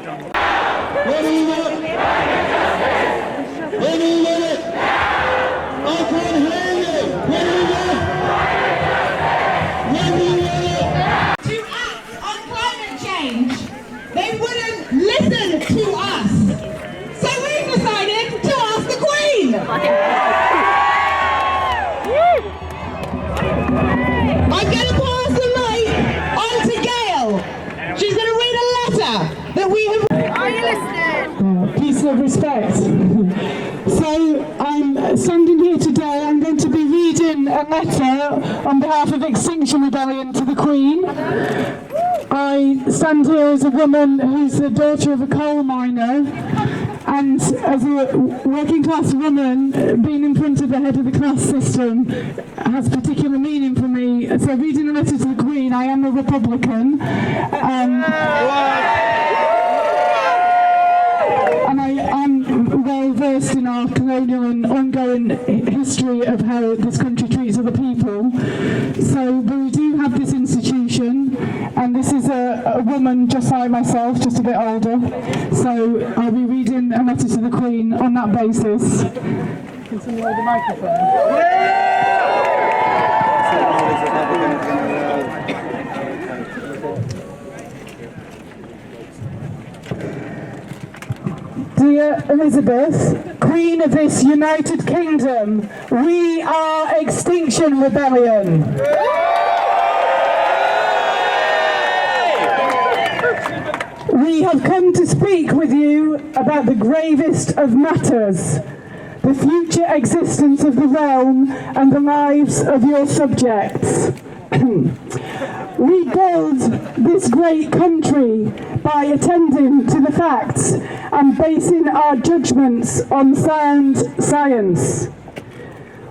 When do you want it? When do you want it? I can't hear you. When do you want it? When do you want it? To act on climate change, they wouldn't listen to us. So we've decided to ask the Queen. I'm going to pass the mic on to Gail. She's going to read a letter that we have... Are you listening? Piece of respect. So I'm standing here today, I'm going to be reading a letter on behalf of Extinction Rebellion to the Queen. I stand here as a woman who's the daughter of a coal miner, and as a working class woman, being in front of the head of the class system has particular meaning for me. So reading a letter to the Queen, I am a Republican. And I am well versed in our colonial and ongoing history of how this country treats other people. So, but we do have this institution, and this is a woman just like myself, just a bit older. So I'll be reading a letter to the Queen on that basis. Can someone hold the microphone? Dear Elizabeth, Queen of this United Kingdom, we are Extinction Rebellion. We have come to speak with you about the gravest of matters, the future existence of the realm and the lives of your subjects. We build this great country by attending to the facts and basing our judgments on sound science.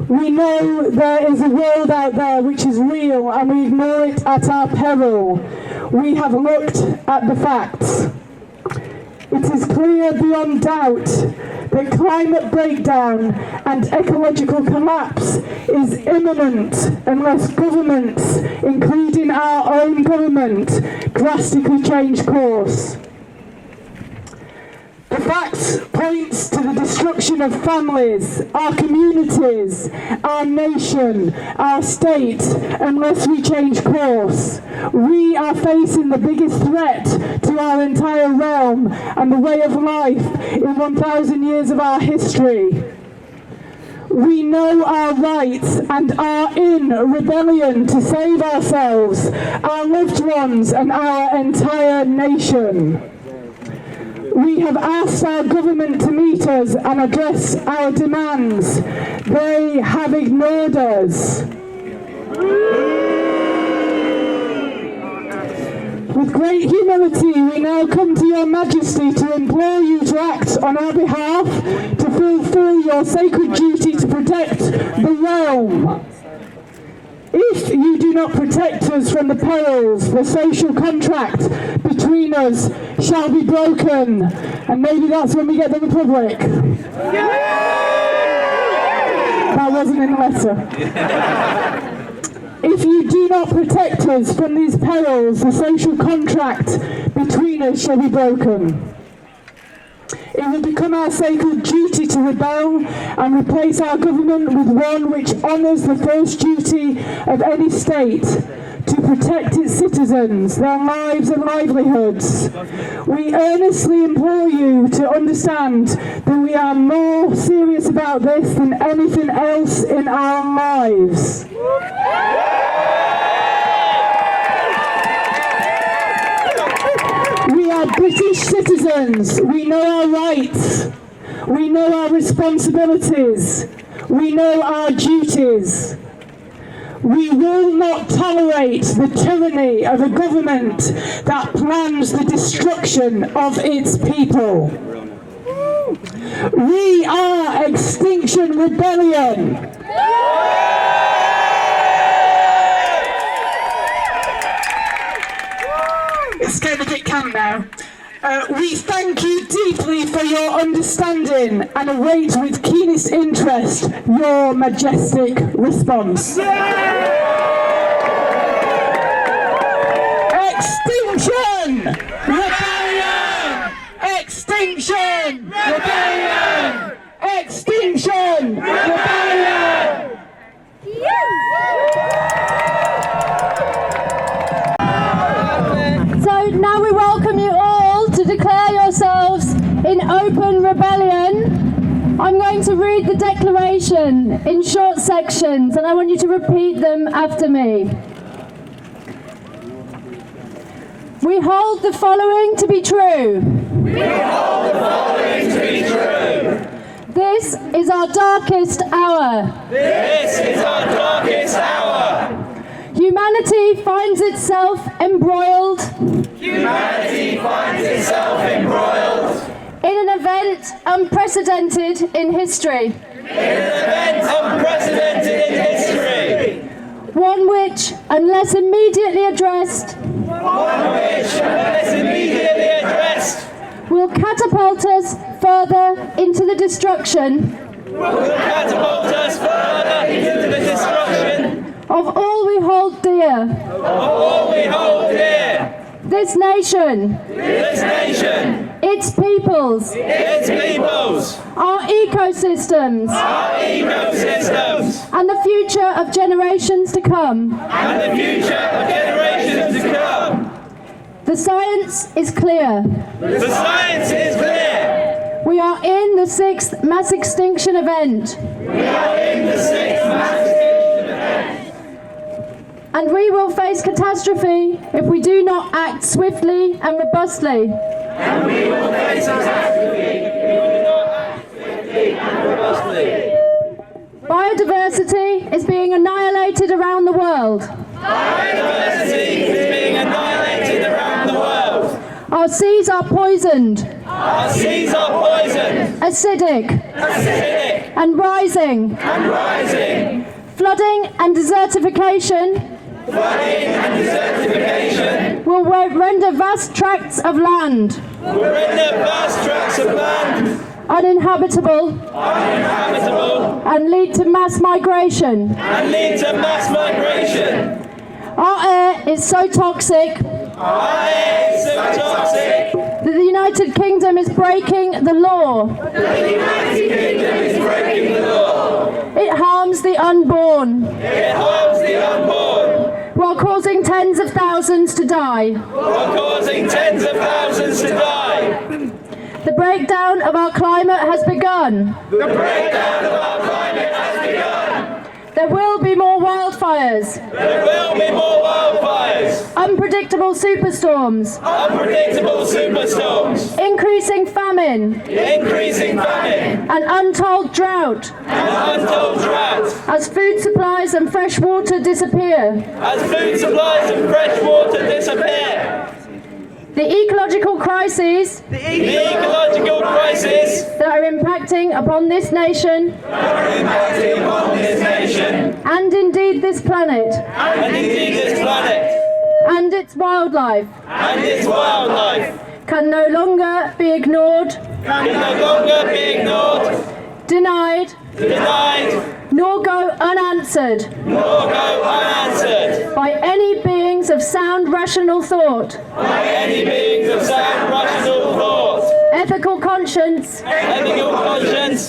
We know there is a world out there which is real, and we ignore it at our peril. We have looked at the facts. It is clear beyond doubt that climate breakdown and ecological collapse is imminent unless governments, including our own government, drastically change course. The facts points to the destruction of families, our communities, our nation, our state, unless we change course. We are facing the biggest threat to our entire realm and the way of life in 1,000 years of our history. We know our rights and are in rebellion to save ourselves, our loved ones and our entire nation. We have asked our government to meet us and address our demands. They have ignored us. With great humility, we now come to your majesty to implore you to act on our behalf, to fulfill your sacred duty to protect the realm. If you do not protect us from the perils, the social contract between us shall be broken. And maybe that's when we get the Republic. That wasn't in the letter. If you do not protect us from these perils, the social contract between us shall be broken. It will become our sacred duty to rebel and replace our government with one which honours the first duty of any state, to protect its citizens, their lives and livelihoods. We earnestly implore you to understand that we are more serious about this than anything else in our lives. We are British citizens. We know our rights. We know our responsibilities. We know our duties. We will not tolerate the tyranny of a government that plans the destruction of its people. We are Extinction Rebellion. It's getting a bit camp now. We thank you deeply for your understanding and await with keenest interest your majestic response. Extinction Rebellion! in open rebellion, I'm going to read the declaration in short sections and I want you to repeat them after me. We hold the following to be true. We hold the following to be true. This is our darkest hour. This is our darkest hour. Humanity finds itself embroiled. Humanity finds itself embroiled. In an event unprecedented in history. In an event unprecedented in history. One which, unless immediately addressed, will catapult us further into the destruction of all we hold dear. This nation. Its peoples. Our ecosystems. And the future of generations to come. The science is clear. The science is clear. We are in the 6th mass extinction event. We are in the 6th mass extinction event. And we will face catastrophe if we do not act swiftly and robustly. And we will face catastrophe if we do not act swiftly and robustly. Biodiversity is being annihilated around the world. Biodiversity is being annihilated around the world. Our seas are poisoned. Our seas are poisoned. Acidic. And rising. Flooding and desertification. Will render vast tracts of land. Uninhabitable. And lead to mass migration. Our air is so toxic. That the United Kingdom is breaking the law. It harms the unborn. While causing tens of thousands to die. The breakdown of our climate has begun. There will be more wildfires. Unpredictable superstorms. Increasing famine. And untold drought. As food supplies and fresh water disappear. The ecological crises that are impacting upon this nation and indeed this planet and its wildlife can no longer be ignored, denied, nor go unanswered by any beings of sound rational thought, ethical conscience,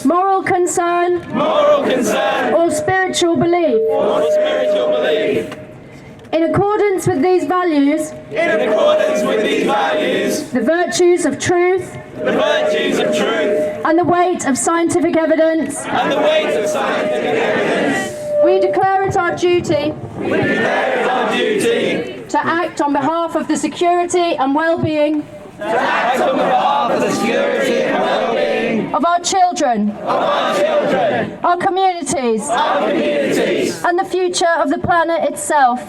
moral concern, or spiritual belief. In accordance with these values, the virtues of truth, and the weight of scientific evidence, we declare it our duty to act on behalf of the security and well-being of our children, our communities, and the future of the planet itself.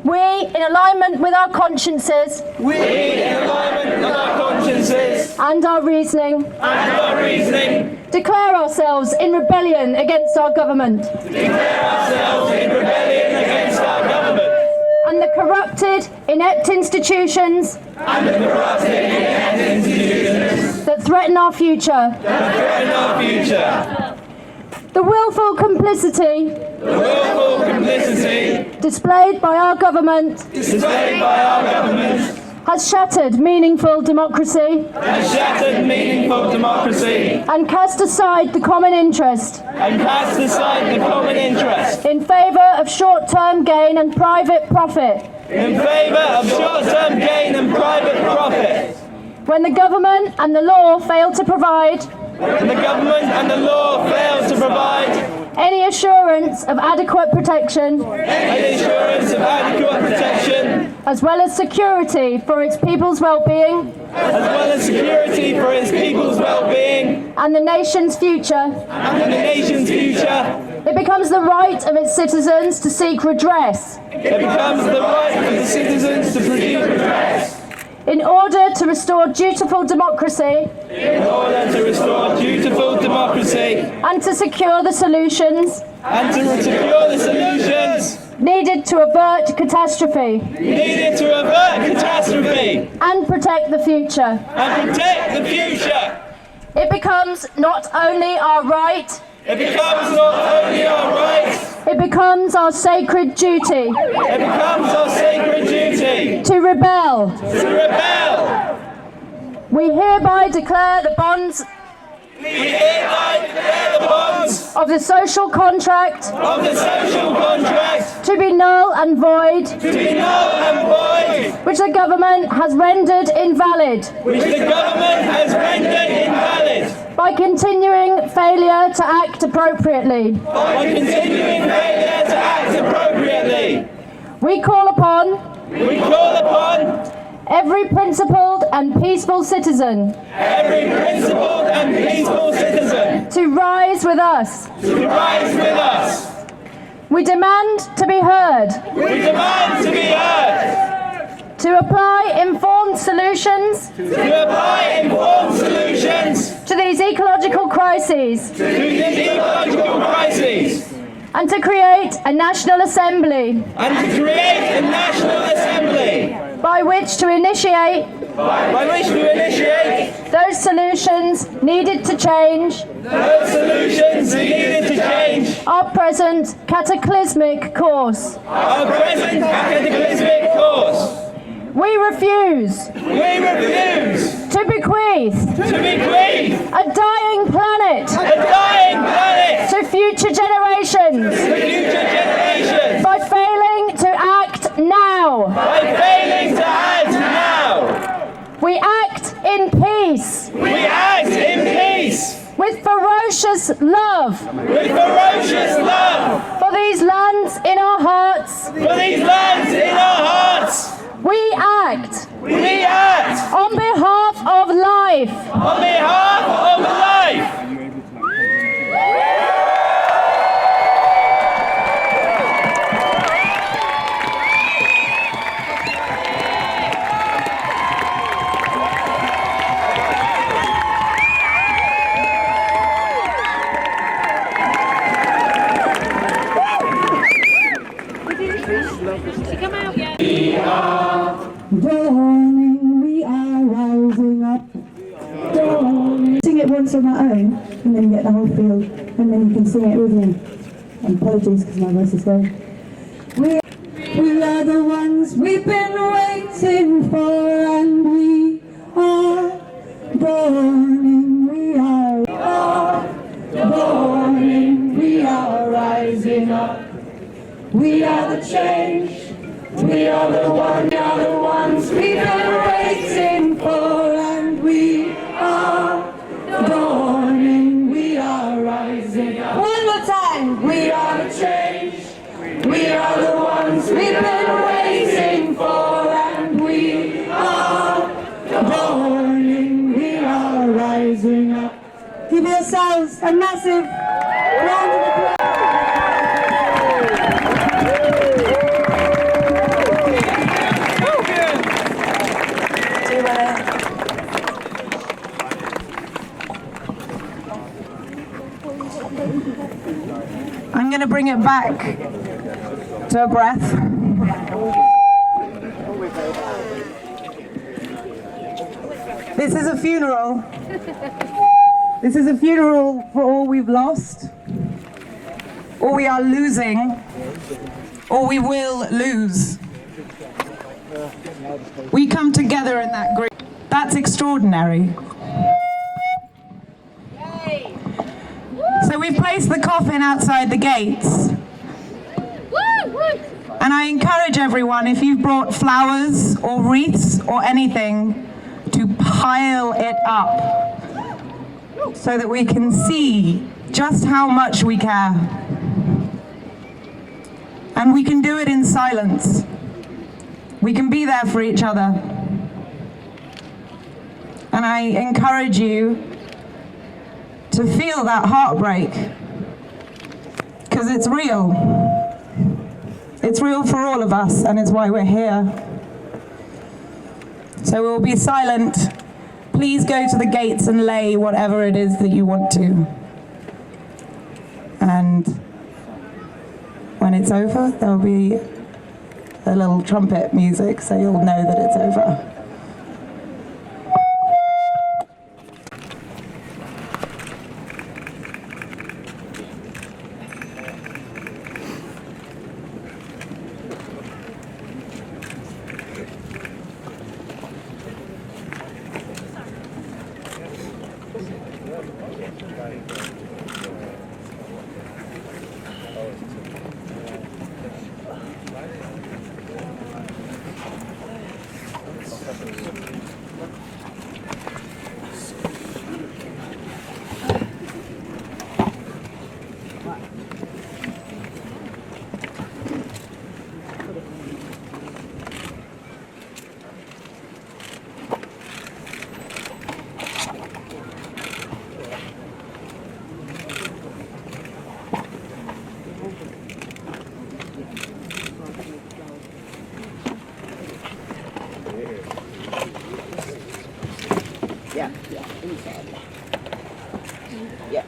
We, in alignment with our consciences, and our reasoning, declare ourselves in rebellion against our government. And the corrupted, inept institutions that threaten our future. The willful complicity displayed by our government has shattered meaningful democracy and cast aside the common interest in favour of short-term gain and private profit. in favour of short-term gain and private profit. When the government and the law fail to provide When the government and the law fail to provide any assurance of adequate protection, as well as security for its people's well-being, and the nation's future, it becomes the right of its citizens to seek redress. In order to restore dutiful democracy, and to secure the solutions, needed to avert catastrophe, and protect the future. It becomes not only our right, it becomes our sacred duty. To rebel. We hereby declare the bonds of the social contract to be null and void, which the government has rendered invalid by continuing failure to act appropriately. We call upon every principled and peaceful citizen to rise with us. We demand to be heard. To apply informed solutions to these ecological crises. And to create a National Assembly. By which to initiate those solutions needed to change our present cataclysmic course. We refuse to bequeath a dying planet to future generations by failing to act now. We act in peace. With ferocious love. For these lands in our hearts. We act. On behalf of life. Dawning, we are rising up. Dawning. Sing it once on my own, and then you get the whole feel, and then you can sing it with me. Apologies because my voice is going. We are the ones we've been waiting for, and we are dawning. We are dawning. We are rising up. We are the change. We are the ones we've been waiting for, and we are dawning, we are rising up. One more time! We are the change, we are the ones we've been waiting for, and we are dawning, we are rising up. Give yourselves a massive round of applause. I'm going to bring it back to a breath. This is a funeral. This is a funeral for all we've lost, all we are losing, or we will lose. We come together in that group. That's extraordinary. So we've placed the coffin outside the gates. And I encourage everyone, if you've brought flowers or wreaths or anything, to pile it up so that we can see just how much we care. And we can do it in silence. We can be there for each other. And I encourage you to feel that heartbreak, because it's real. It's real for all of us, and it's why we're here. So we'll be silent. Please go to the gates and lay whatever it is that you want to. And when it's over, there'll be a little trumpet music, so you'll know that it's over. Yeah, inside. Yeah.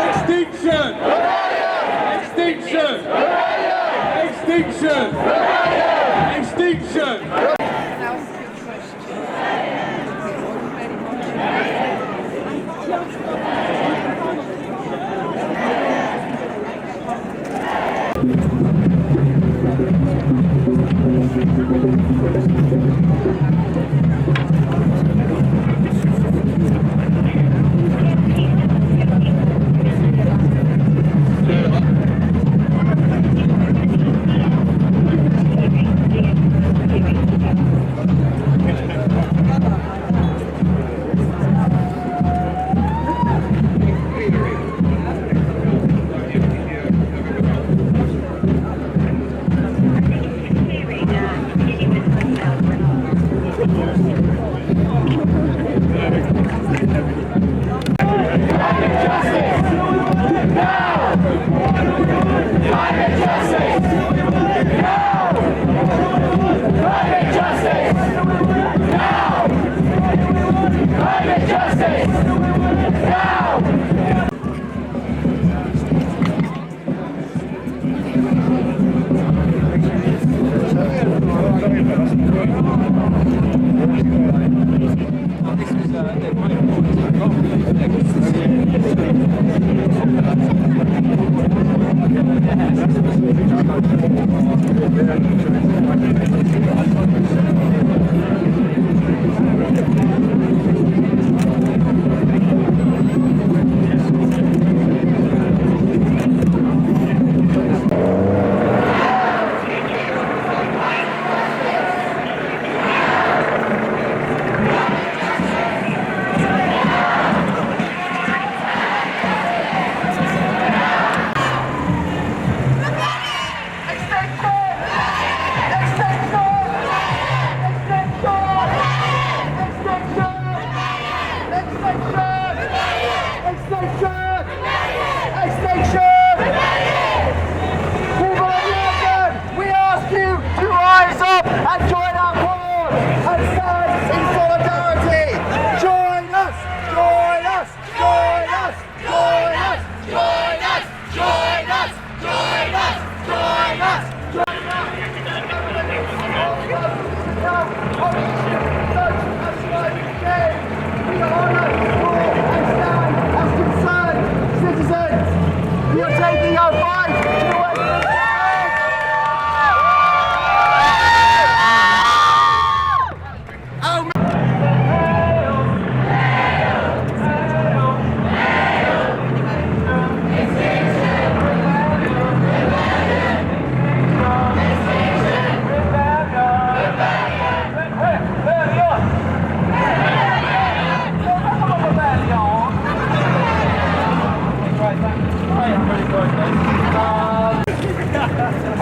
Extinction! Extinction! Extinction! Extinction!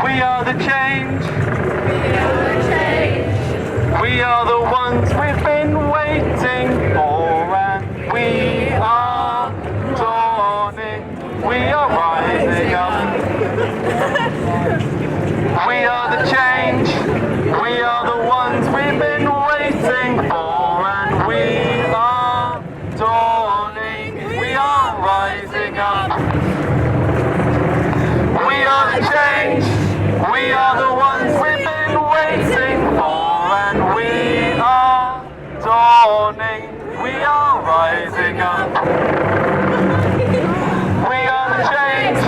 We are the change. We are the ones we've been waiting for, and we are dawning. We are rising up. We are the change. We are the ones we've been waiting for, and we are dawning. We are rising up. We are the change. We are the ones we've been waiting for, and we are dawning. We are rising up. We are the change.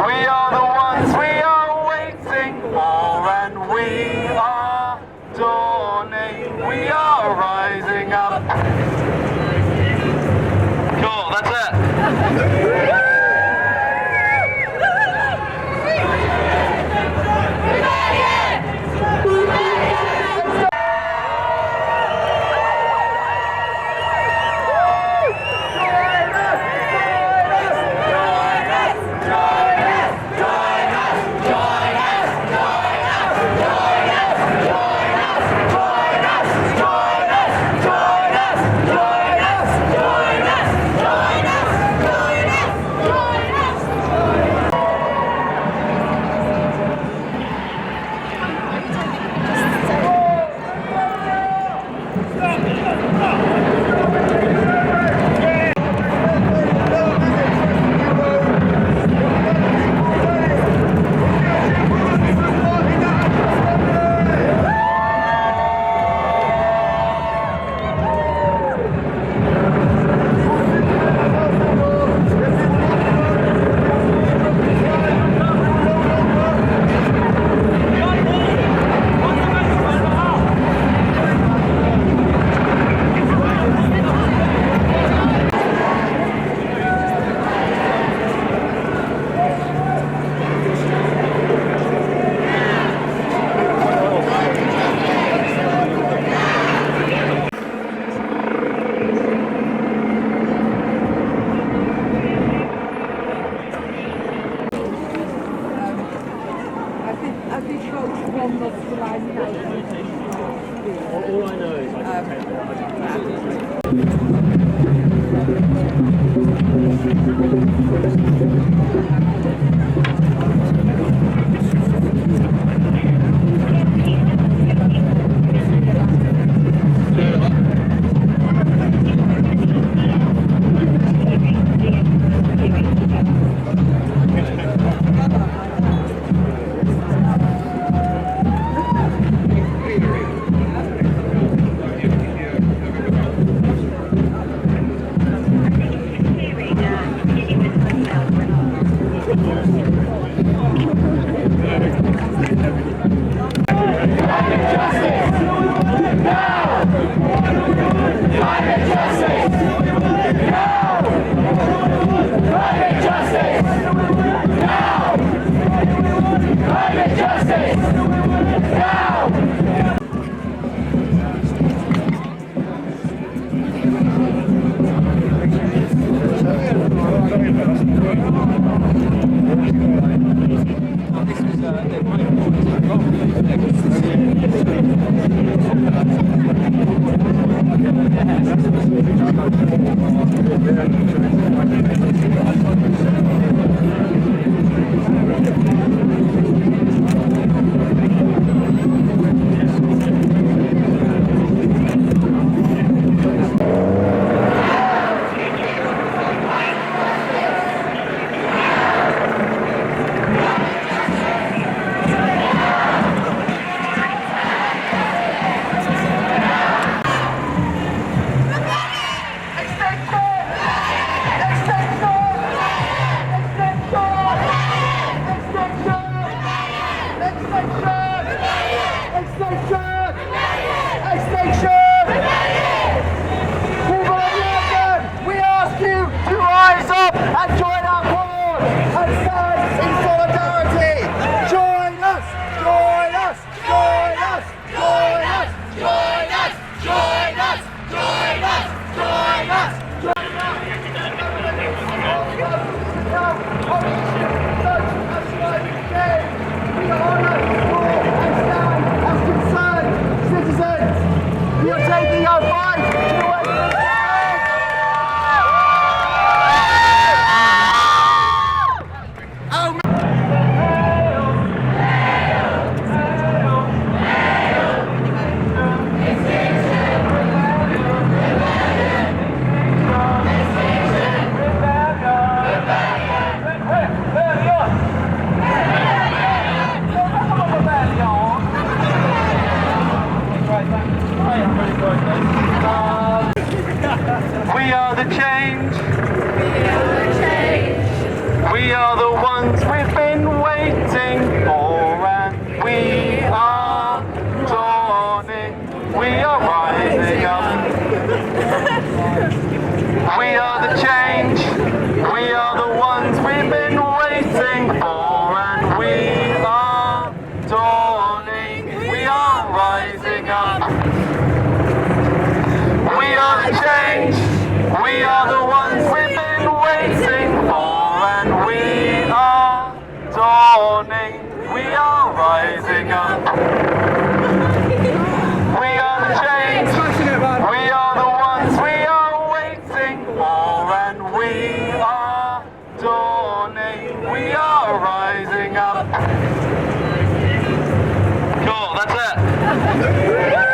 We are the ones we are waiting for, and we are dawning. We are rising up. Cool, that's it. Join us! All I know is I can take We are the change. We are the ones we've been waiting for, and we are dawning. We are rising up. We are the change. We are the ones we've been waiting for, and we are dawning. We are rising up. We are the change. We are the ones we've been waiting for, and we are dawning. We are rising up. We are the change. We are the ones we are waiting for, and we are dawning. We are rising up. Cool, that's it.